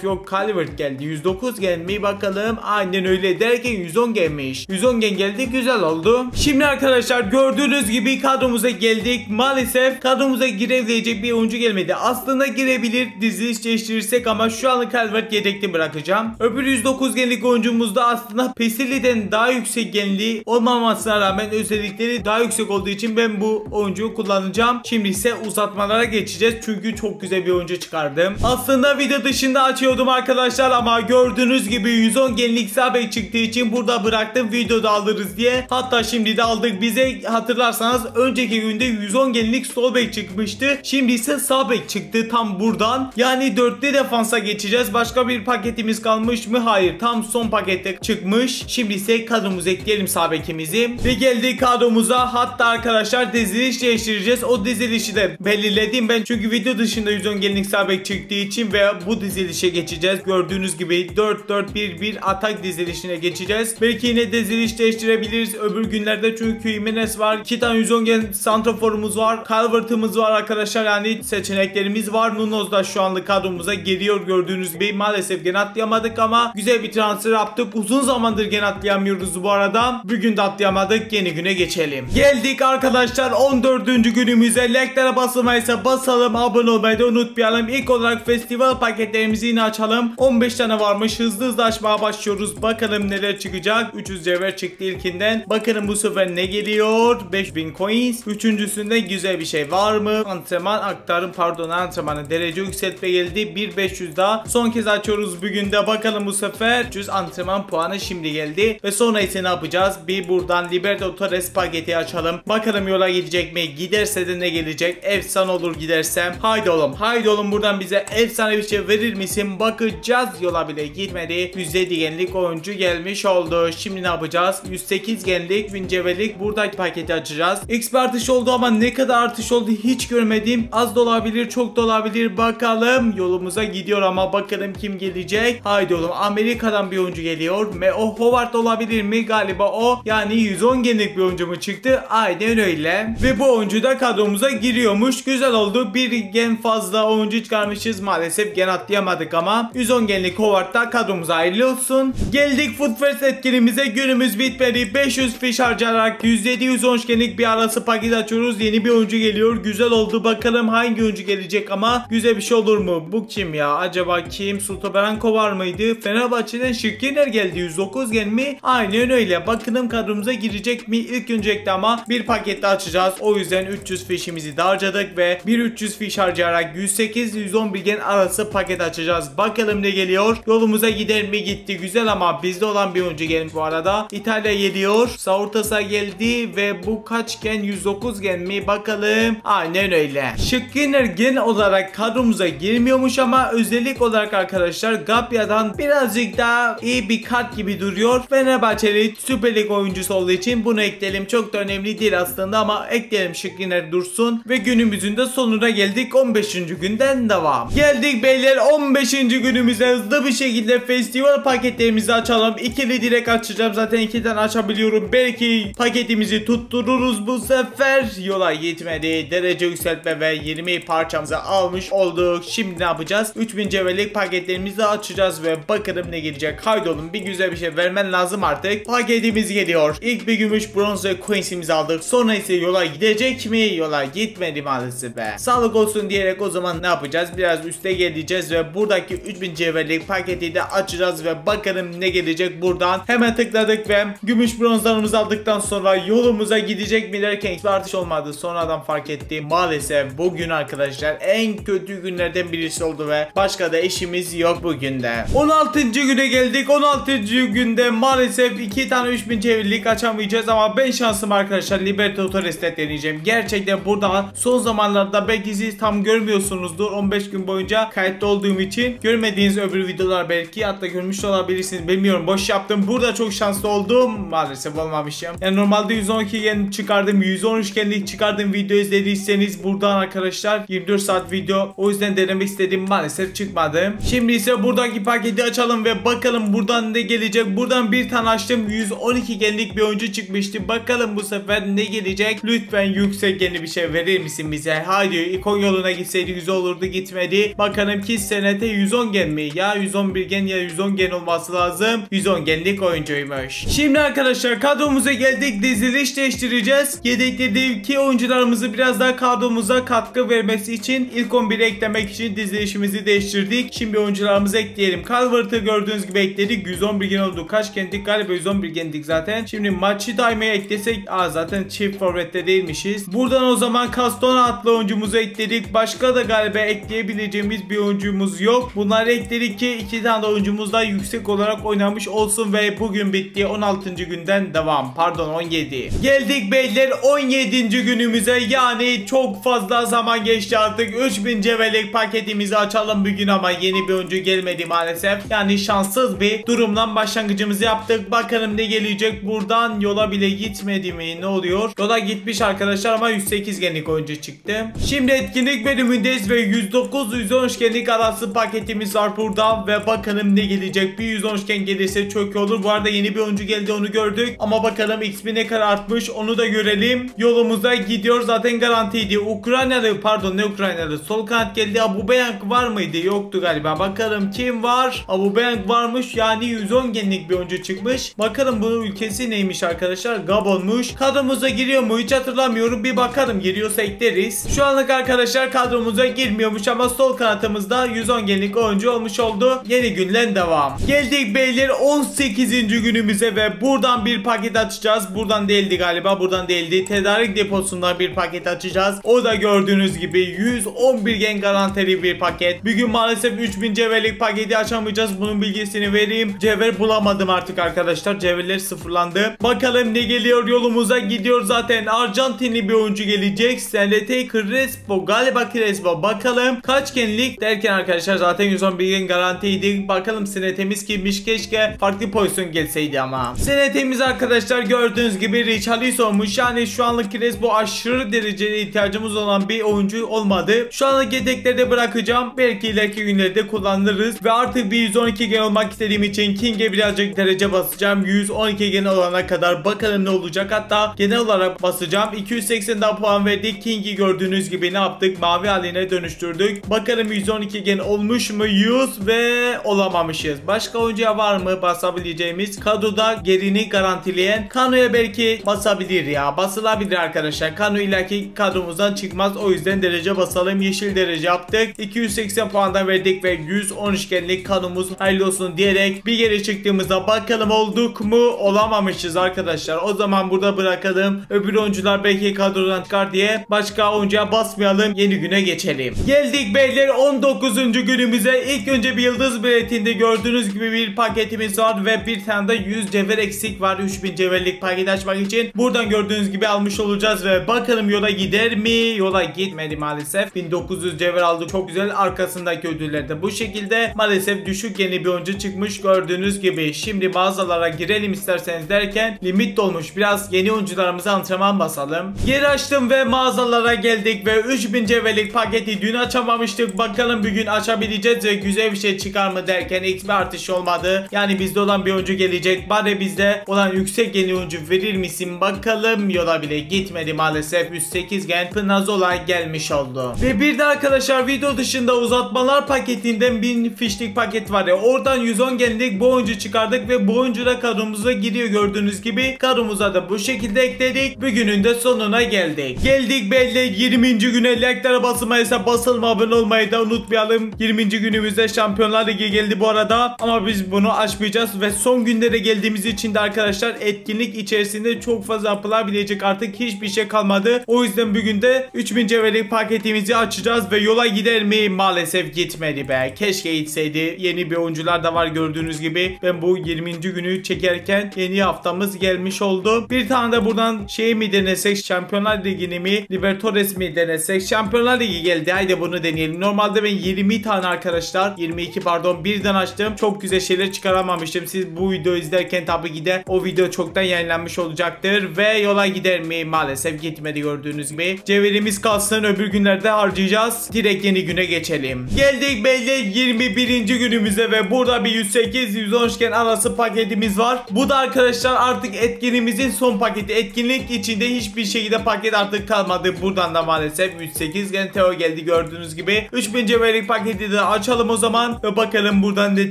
yok. Calvert geldi. 109 gelmeyi bakalım. Aynen öyle derken 110 gelmiş. 110 gen geldi. Güzel oldu. Şimdi arkadaşlar gördüğünüz gibi kadromuza geldik. Maalesef kadromuza girebilecek bir oyuncu gelmedi. Aslında girebilir diziliş değiştirirsek ama şu an Calvert yedekli bırakacağım. Öbür 109 genlik oyuncumuzda aslında Pesili'den daha yüksek genliği olmamasına rağmen özellikleri daha yüksek olduğu için ben bu oyuncuyu kullanacağım. Şimdi ise uzatmalara geçeceğiz. Çünkü çok güzel bir oyuncu çıkardım. Aslında video dışında açıyordum arkadaşlar ama gördüğünüz gibi 110 genlik sabek çıktığı için burada bıraktım. Videoda alırız diye. Hatta şimdi de aldık. Bize hatırlarsanız önceki günde 110 genlik sol bek çıkmıştı. Şimdi ise sağ bek çıktı tam buradan. Yani dörtlü defansa geçeceğiz. Başka bir paketimiz kalmış mı? Hayır. Tam son pakette çıkmış. Şimdi ise kadromuza ekleyelim sağ bekimizi. Ve geldik kadromuza. Hatta arkadaşlar diziliş değiştireceğiz. O dizilişi de belirledim ben. Çünkü video dışında 110 genlik sağ bek çıktığı için ve bu dizilişe geçeceğiz. Gördüğünüz gibi 4-4-1-1 atak dizilişine geçeceğiz. Belki yine diziliş değiştirebiliriz öbür günlerde çünkü Jimenez var. 2 tane 110 gen santraforumuz var. Calvert'ımız kadromuz var arkadaşlar. Yani seçeneklerimiz var. Nunez da şu anlık kadromuza geliyor gördüğünüz gibi. Maalesef gene atlayamadık ama güzel bir transfer yaptık. Uzun zamandır gene atlayamıyoruz bu arada. Bugün de atlayamadık. Yeni güne geçelim. Geldik arkadaşlar 14. günümüze. Like'lara basılmaysa basalım. Abone olmayı da unutmayalım. İlk olarak festival paketlerimizi yine açalım. 15 tane varmış. Hızlı açmaya başlıyoruz. Bakalım neler çıkacak. 300 cevher çıktı ilkinden. Bakalım bu sefer ne geliyor? 5000 coins. Üçüncüsünde güzel bir şey var mı? Antrenman aktarım antrenmanı derece yükseltme geldi. 1500 daha. Son kez açıyoruz bugün de. Bakalım bu sefer 300 antrenman puanı şimdi geldi. Ve sonra ise ne yapacağız? Bir buradan Libertadores paketi açalım. Bakalım yola gidecek mi? Giderse de ne gelecek? Efsane olur gidersem. Haydi oğlum. Haydi oğlum buradan bize efsane bir şey verir misin? Bakacağız. Yola bile gitmedi. 107 genlik oyuncu gelmiş oldu. Şimdi ne yapacağız? 108 genlik 1000 cevherlik buradaki paketi açacağız. XP artış oldu ama ne kadar artış oldu hiç görmedim. Az da olabilir, çok da olabilir. Bakalım yolumuza gidiyor ama bakalım kim gelecek. Haydi oğlum Amerika'dan bir oyuncu geliyor. O Howard olabilir mi? Galiba o. Yani 110 genlik bir oyuncu mu çıktı? Aynen öyle. Ve bu oyuncu da kadromuza giriyormuş. Güzel oldu. Bir gen fazla oyuncu çıkarmışız. Maalesef gen atlayamadık ama 110 genlik Howard da kadromuza hayırlı olsun. Geldik Food First etkinliğimize. Günümüz bitmedi. 500 fiş harcayarak 107-110 genlik bir arası paket açıyoruz. Yeni bir oyuncu geliyor. Güzel oldu. Bakalım hangi oyuncu gelecek ama güzel bir şey olur mu? Bu kim ya? Acaba kim? Sultoberanko var mıydı? Fenerbahçe'den Şirkener geldi. 109 gen mi? Aynen öyle. Bakalım kadromuza girecek mi? İlk öncelikle ama bir pakette açacağız. O yüzden 300 fişimizi de harcadık ve 300 fiş harcayarak 108-111 gen arası paket açacağız. Bakalım ne geliyor? Yolumuza gider mi? Gitti. Güzel ama bizde olan bir oyuncu gelmiş bu arada. İtalya geliyor. Saurtas'a geldi ve bu kaç gen? 109 gen mi? Bakalım. Aynen öyle. Şirkener genel olarak kadromuza girmiyormuş ama özellik olarak arkadaşlar Gapia'dan birazcık daha iyi bir kart gibi duruyor. Fenerbahçeli Süper Lig oyuncusu olduğu için bunu ekleyelim. Çok da önemli değil aslında ama ekleyelim Şirkener dursun. Ve günümüzün de sonuna geldik. 15. günden devam. Geldik beyler 15. günümüze hızlı bir şekilde festival paketlerimizi açalım. İkili direkt açacağım. Zaten 2 tane açabiliyorum. Belki paketimizi tuttururuz bu sefer. Yola gitmedi. Derece yükseltme ve 20 parçamızı almış olduk. Şimdi ne yapacağız? 3000 cevherlik paketlerimizi açacağız ve bakalım ne gelecek. Haydi oğlum bir güzel bir şey vermen lazım artık. Paketimiz geliyor. İlk bir gümüş, bronz ve coinsimizi aldık. Sonra ise yola gidecek mi? Yola gitmedi maalesef be. Sağlık olsun diyerek o zaman ne yapacağız? Biraz üste geleceğiz ve buradaki 3000 cevherlik paketi de açacağız ve bakalım ne gelecek buradan. Hemen tıkladık ve gümüş bronzlarımızı aldıktan sonra yolumuza gidecek mi derken hiçbir artış olmadı. Sonradan fark ettim. Maalesef bugün arkadaşlar en kötü günlerden birisi oldu ve başka da işimiz yok bugün de. 16. güne geldik. 16. günde maalesef 2 tane 3000 cevherlik açamayacağız ama ben şansım arkadaşlar Libertadores'te deneyeceğim. Gerçekten burada son zamanlarda belki siz tam görmüyorsunuzdur. 15 gün boyunca kayıtlı olduğum için görmediğiniz öbür videolar belki hatta görmüş olabilirsiniz. Bilmiyorum, boş yaptım. Burada çok şanslı oldum. Maalesef olmamışım. Yani normalde 112 gen çıkardım. 113 genlik çıkardım. Video izlediyseniz buradan arkadaşlar 24 saat video. O yüzden denemek istedim. Maalesef çıkmadı. Şimdi ise buradaki paketi açalım ve bakalım buradan ne gelecek. Buradan bir tane açtım. 112 genlik bir oyuncu çıkmıştı. Bakalım bu sefer ne gelecek. Lütfen yüksek genli bir şey verir misin bize? Haydi ikon yoluna gitseydi güzel olurdu, gitmedi. Bakalım ki senete 110 gen mi? Ya 111 gen ya 110 gen olması lazım. 110 genlik oyuncuymuş. Şimdi arkadaşlar kadromuza geldik. Diziliş değiştireceğiz. Yedeklediği oyuncularımızı biraz daha kadromuza katkı vermesi için ilk 11'e eklemek için dizilişimizi değiştirdik. Şimdi oyuncularımızı ekleyelim. Calvert'ı gördüğünüz gibi ekledik. 111 gen oldu. Kaç gendik? Galiba 111 gendik zaten. Şimdi maçı daimaya eklesek zaten çift forvette değilmişiz. Buradan o zaman Castona adlı oyuncumuzu ekledik. Başka da galiba ekleyebileceğimiz bir oyuncumuz yok. Bunları ekledik ki 2 tane de oyuncumuz da yüksek olarak oynamış olsun ve bugün bitti. 16. günden devam. Pardon 17. Geldik beyler 17. günümüze. Yani çok fazla zaman geçti artık. 3000 cevherlik paketimizi açalım bugün ama yeni bir oyuncu gelmedi maalesef. Yani şanssız bir durumdan başlangıcımızı yaptık. Bakalım ne gelecek buradan. Yola bile gitmedi mi? Ne oluyor? Yola gitmiş arkadaşlar ama 108 genlik oyuncu çıktı. Şimdi etkinlik bölümündeyiz ve 109-113 genlik arası paketimiz var burada ve bakalım ne gelecek. Bir 113 gen gelirse çok iyi olur. Bu arada yeni bir oyuncu geldi, onu gördük. Ama bakalım XP ne kadar artmış onu da görelim. Yolumuza gidiyor. Zaten garanti garantiydi. Ukraynalı, pardon ne Ukraynalı, sol kanat geldi. Aubameyang var mıydı? Yoktu galiba. Bakalım kim var? Aubameyang varmış. Yani 110 genlik bir oyuncu çıkmış. Bakalım bunun ülkesi neymiş arkadaşlar? Gabonmuş. Kadromuza giriyor mu? Hiç hatırlamıyorum. Bir bakalım. Giriyorsa ekleriz. Şu anlık arkadaşlar kadromuza girmiyormuş ama sol kanatımızda 110 genlik oyuncu olmuş oldu. Yeni günden devam. Geldik beyler 18. günümüze ve buradan bir paket açacağız. Buradan değildi galiba. Buradan değildi. Tedarik deposundan bir paket açacağız. O da gördüğünüz gibi 111 gen garantili bir paket. Bugün maalesef 3000 cevherlik paketi açamayacağız. Bunun bilgisini vereyim. Cevher bulamadım artık arkadaşlar. Cevherler sıfırlandı. Bakalım ne geliyor, yolumuza gidiyor zaten. Arjantinli bir oyuncu gelecek. SLT Crespo. Galiba Crespo. Bakalım kaç genlik derken arkadaşlar zaten 111 gen garantiydi. Bakalım SLT'miz kimmiş, keşke farklı pozisyon gelseydi ama. SLT'miz arkadaşlar gördüğünüz gibi Richarlison'muş. Yani şu anlık Crespo aşırı derecede ihtiyacımız olan bir oyuncu olmadı. Şu anlık yedeklerde bırakacağım. Belki ileriki günlerde kullanırız. Ve artık bir 112 gen olmak istediğim için King'e birazcık derece basacağım. 112 gen olana kadar bakalım ne olacak. Hatta genel olarak basacağım. 280 daha puan verdik. King'i gördüğünüz gibi ne yaptık? Mavi haline dönüştürdük. Bakalım 112 gen olmuş muyuz ve olamamışız. Başka oyuncuya var mı basabileceğimiz? Kadroda gerini garantileyen Kanu'ya belki basabilir ya. Basılabilir arkadaşlar. Kanu illaki kadromuzdan çıkmaz. O yüzden derece basalım. Yeşil derece yaptık. 280 puandan verdik ve 113 genlik Kanu'muz hayırlı olsun diyerek bir geri çıktığımızda bakalım olduk mu? Olamamışız arkadaşlar. O zaman burada bırakalım. Öbür oyuncular belki kadrodan çıkar diye başka oyuncuya basmayalım. Yeni güne geçelim. Geldik beyler 19. günümüze. İlk önce bir yıldız biletinde gördüğünüz gibi bir paketimiz var ve bir tane de 100 cevher eksik var. 3000 cevherlik paket açmak için. Buradan gördüğünüz gibi almış olacağız ve bakalım yola gider mi? Yola gitmedi maalesef. 1900 cevher aldık. Çok güzel. Arkasındaki ödüller de bu şekilde. Maalesef düşük yeni bir oyuncu çıkmış gördüğünüz gibi. Şimdi mağazalara girelim isterseniz derken limit dolmuş. Biraz yeni oyuncularımıza antrenman basalım. Geri açtım ve mağazalara geldik ve 3000 cevherlik paketi dün açamamıştık. Bakalım bugün açabileceğiz ve güzel bir şey çıkar mı derken XP artışı olmadı. Yani bizde olan bir oyuncu gelecek. Bari bizde olan yüksek yeni oyuncu verir misin? Bakalım yola bile gitmedi maalesef. 108 gen Pnazola gelmiş oldu. Ve bir de arkadaşlar video dışında uzatmalar paketinden 1000 fişlik paket var ya. Oradan 110 genlik bu oyuncu çıkardık ve bu oyuncu da kadromuza giriyor gördüğünüz gibi. Kadromuza da bu şekilde ekledik. Bugünün de sonuna geldik. Geldik belli 20. güne. Like'lara basılmaysa basılma, abone olmayı da unutmayalım. 20. günümüzde Şampiyonlar Ligi geldi bu arada. Ama biz bunu açmayacağız ve son günlere geldiğimiz için de arkadaşlar etkinlik içerisinde çok fazla yapılabilecek artık hiçbir şey kalmadı. O yüzden bugün de 3000 cevherlik paketimizi açacağız ve yola gider mi? Maalesef gitmedi be. Keşke gitseydi. Yeni bir oyuncular da var gördüğünüz gibi. Ben bu 20. günü çekerken yeni haftamız gelmiş oldu. Bir tane de buradan şey mi denesek? Şampiyonlar Ligi'ni mi? Libertadores mi denesek? Şampiyonlar Ligi geldi. Haydi bunu deneyelim. Normalde ben 20 tane arkadaşlar 22 pardon birden açtım. Çok güzel şeyler çıkaramamıştım. Siz bu videoyu izlerken tabii ki de o video çoktan yayınlanmış olacaktır. Ve yola gider mi? Maalesef gitmedi gördüğünüz gibi. Cevherimiz kalsın, öbür günlerde harcayacağız. Direkt yeni güne geçelim. Geldik belli 21. günümüze ve burada bir 108-110 gen arası paketimiz var. Bu da arkadaşlar artık etkinliğimizin son paketi. Etkinlik içinde hiçbir şekilde paket artık kalmadı. Buradan da maalesef 108 gen Teo geldi gördüğünüz gibi. 3000 cevherlik paketi de açalım o zaman ve bakalım buradan ne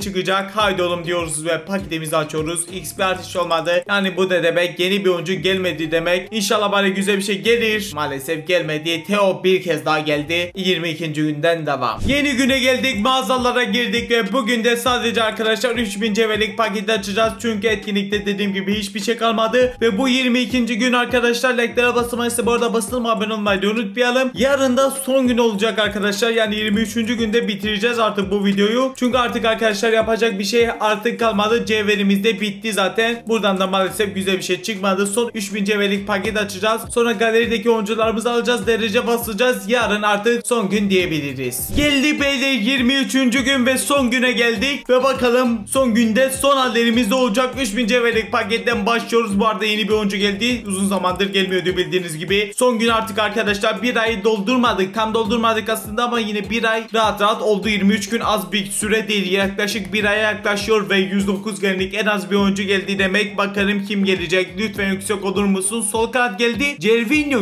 çıkacak. Haydi oğlum diyoruz ve paketimizi açıyoruz. XP artış olmadı. Yani bu da demek yeni bir oyuncu gelmedi demek. İnşallah bana güzel bir şey gelir. Maalesef gelmedi. Teo bir kez daha geldi. 22. günden devam. Yeni güne geldik. Mağazalara girdik ve bugün de sadece arkadaşlar 3000 cevherlik paketi açacağız. Çünkü etkinlikte dediğim gibi hiçbir şey kalmadı. Ve bu 22. gün arkadaşlar like'lara basılmaysa bu arada basılma, abone olmayı da unutmayalım. Yarın da son gün olacak arkadaşlar. Yani 23. günde bitireceğiz artık bu videoyu. Çünkü artık arkadaşlar yapacak bir şey artık kalmadı. Cevherimiz de bitti zaten. Buradan da maalesef güzel bir şey çıkmadı. Son 3000 cevherlik paket açacağız. Sonra galerideki oyuncularımızı alacağız. Derece basacağız. Yarın artık son gün diyebiliriz. Geldi beyler 23. gün ve son güne geldik. Ve bakalım son günde son hallerimiz de olacak. 3000 cevherlik paketten başlıyoruz. Bu arada yeni bir oyuncu geldi. Uzun zamandır gelmiyordu bildiğiniz gibi. Son gün artık arkadaşlar bir ayı doldurmadık. Tam doldurmadık aslında ama yine bir ay rahat rahat oldu. 23 gün az bir süre değil. Yaklaşık bir aya yaklaşıyor ve 109 genlik en az bir oyuncu geldi demek. Bakalım kim gelecek? Lütfen yüksek olur musun? Sol kanat geldi. Cervinho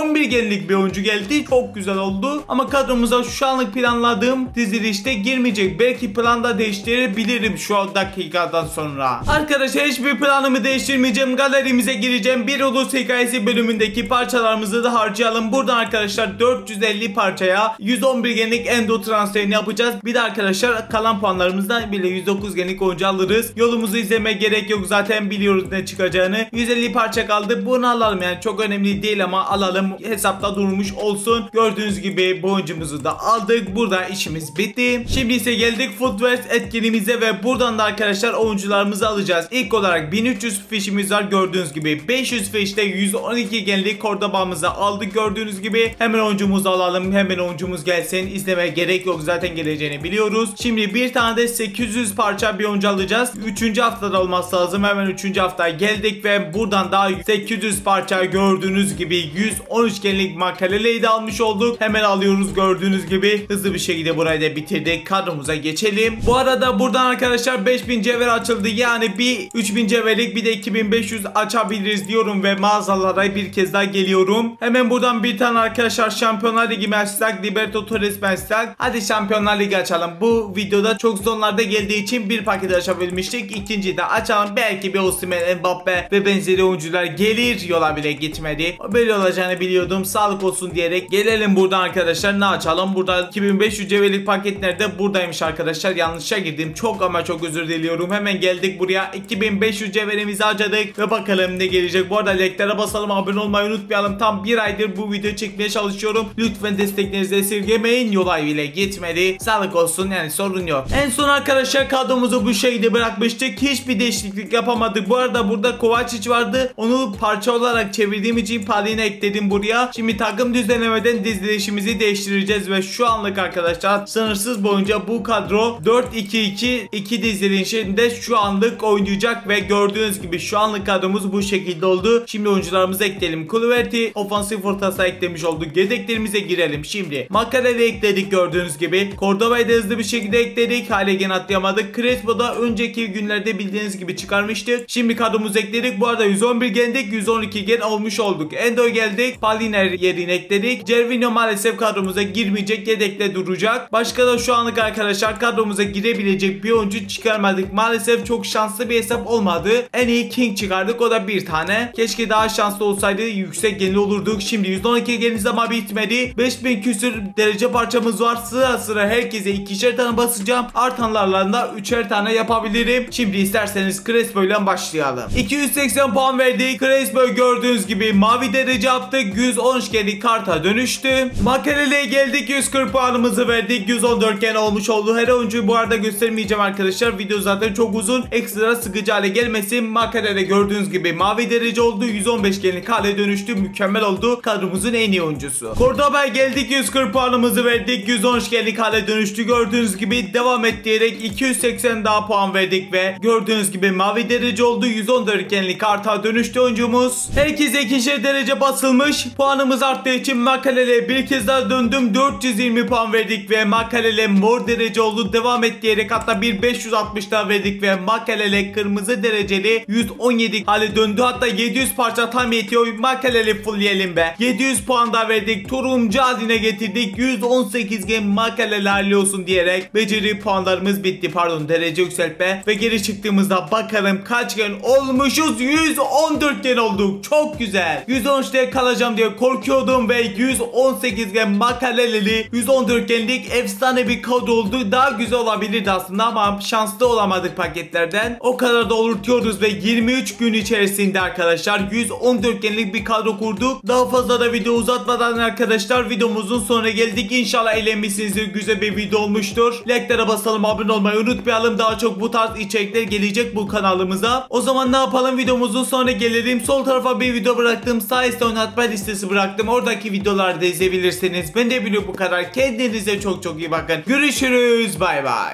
111 genlik bir oyuncu geldi. Çok güzel oldu. Ama kadromuza şu anlık planladığım dizilişte girmeyecek. Belki planda değiştirebilirim şu dakikadan sonra. Arkadaşlar hiçbir planımı değiştirmeyeceğim. Galerimize gireceğim. Bir Ulus Hikayesi bölümündeki parçalarımızı da harcayalım. Buradan arkadaşlar 450 parçaya 111 genlik Endo transferini yapacağız. Bir de arkadaşlar kalan puanlarımızdan bile 109 genlik oyuncu alırız. Yolumuzu izlemeye gerek yok. Zaten biliyoruz ne çıkacağını. 150 parça kaldı. Bunu alalım yani. Çok önemli değil ama alalım. Hesapta durmuş olsun. Gördüğünüz gibi bu oyuncumuzu da aldık. Burada işimiz bitti. Şimdi ise geldik Footverse etkinliğimize ve buradan da arkadaşlar oyuncularımızı alacağız. İlk olarak 1300 fişimiz var gördüğünüz gibi. 500 fişte 112 genlik Cordoba'mızı aldık gördüğünüz gibi. Hemen oyuncumuzu alalım. Hemen oyuncumuz gelsin. İzlemeye gerek yok. Zaten geleceğini biliyoruz. Şimdi bir tane de 800 parça bir oyuncu alacağız. 3. haftada olması lazım. Hemen 3. haftaya geldik ve buradan daha 800 parça gördüğünüz gibi 113 genlik Makalele'yi de almış olduk. Hemen alıyoruz gördüğünüz gibi. Hızlı bir şekilde burayı da bitirdik. Kadromuza geçelim. Bu arada buradan arkadaşlar 5000 cevher açıldı. Yani bir 3000 cevherlik bir de 2500 açabiliriz diyorum ve mağazalara bir kez daha geliyorum. Hemen buradan bir tane arkadaşlar Şampiyonlar Ligi açsak, Libertadores açsak. Hadi Şampiyonlar Ligi açalım. Bu videoda çok zonlarda geldiği için bir paket açabilmiştik. İkinciyi de açalım. Belki bir Osimhen, Mbappe ve benzeri oyuncular gelir. Yola bile gitmedi. Böyle olacağını biliyordum. Sağlık olsun diyerek gelelim buradan arkadaşlar. Ne açalım? Burada 2500 cevherlik paket nerede? Buradaymış arkadaşlar. Yanlışa girdim. Çok ama çok özür diliyorum. Hemen geldik buraya. 2500 cevherimizi harcadık ve bakalım ne gelecek. Bu arada likelere basalım. Abone olmayı unutmayalım. Tam bir aydır bu videoyu çekmeye çalışıyorum. Lütfen desteklerinizi esirgemeyin. Yola bile gitmedi. Sağlık olsun yani sorun yok. En son arkadaşlar kadromuzu bu şekilde bırakmıştık. Hiçbir değişiklik yapamadık. Bu arada burada Kovacic vardı. Onu parça olarak çevirdiğim için Palin'e ekledim buraya. Şimdi takım düzenlemeden dizilişimizi değiştireceğiz ve şu anlık arkadaşlar sınırsız boyunca bu kadro 4-2-2 dizilişinde şu anlık oynayacak ve gördüğünüz gibi şu anlık kadromuz bu şekilde oldu. Şimdi oyuncularımızı ekleyelim. Kluverti ofansif ortası eklemiş olduk. Yedeklerimize girelim. Şimdi Makalele'yi ekledik gördüğünüz gibi. Cordoba'yı da hızlı bir şekilde ekledik. Hala gene atlayamadık. Crespo'da önceki günlerde bildiğiniz gibi çıkarmıştık. Şimdi kadromuzu ekledik. Bu arada 111 geldik. 112 gen olmuş olduk. Endo geldik. Paliner yerine ekledik. Cervinho maalesef kadromuza girmeyecek. Yedekte duracak. Başka da şu anlık arkadaşlar kadromuza girebilecek bir oyuncu çıkarmadık. Maalesef çok şanslı bir hesap olmadı. En iyi King çıkardık. O da bir tane. Keşke daha şanslı olsaydı yüksek genli olurduk. Şimdi 112 genimiz ama bitmedi. 5000 küsür derece parçamız var. Sıra sıra herkese ikişer tane basacağım. Artanlarla da üçer tane yapabilirim. Şimdi isterseniz Crespo ile başlayalım. 280 puan verdik. Crespo gördüğünüz gibi mavi derece yaptık. 113 genlik karta dönüştü. Makalele'ye geldik. 140 puanımızı verdik. 114 gen olmuş oldu. Her oyuncuyu bu arada göstermeyeceğim arkadaşlar. Video zaten çok uzun. Ekstra sıkıcı hale gelmesin. Makalele gördüğünüz gibi mavi derece oldu. 115 genlik hale dönüştü. Mükemmel oldu. Kadromuzun en iyi oyuncusu. Cordoba'ya geldik. 140 puanımızı verdik. 113 genlik hale dönüştü. Gördüğünüz gibi devam et diyerek 280 daha puan verdik ve gördüğünüz gibi mavi derece oldu. 114 genlik karta dönüştü oyuncumuz. Herkese ikişer derece basılmış. Puanımız arttığı için Makalele bir kez daha döndüm. 420 puan verdik ve Makalele mor derece oldu. Devam et diyerek hatta bir 560 daha verdik ve Makalele kırmızı dereceli 117 hale döndü. Hatta 700 parça tam yetiyor. Makalele fullleyelim be. 700 puan daha verdik. Turuncu haline getirdik. 118 gen Makalele hali olsun diyerek beceri puanlarımız bitti. Pardon derece yükseltme ve geri çıktığımızda bakalım kaç gen olmuşuz. 114 gen olduk. Çok güzel. 113'te kalacağım diye korkuyordum ve 118 gen Makaleleli 114 genlik efsane bir kadro oldu. Daha güzel olabilirdi aslında ama şanslı olamadık paketlerden. O kadar da olurtuyoruz ve 23 gün içerisinde arkadaşlar 114 genlik bir kadro kurduk. Daha fazla da video uzatmadan arkadaşlar videomuzun sonuna geldik. İnşallah eğlenmişsinizdir. Güzel bir video olmuştur. Like'lara basalım, abone olmayı unutmayalım. Daha çok bu tarz içerikler gelecek bu kanalımıza. O zaman ne yapalım? Videomuzun sonuna gelelim. Sol tarafa bir video bıraktım. Sağ üstte oynatma listesi bıraktım. Oradaki videoları da izleyebilirsiniz. Ben de biliyorum bu kadar. Kendinize çok çok iyi bakın. Görüşürüz. Bay bay.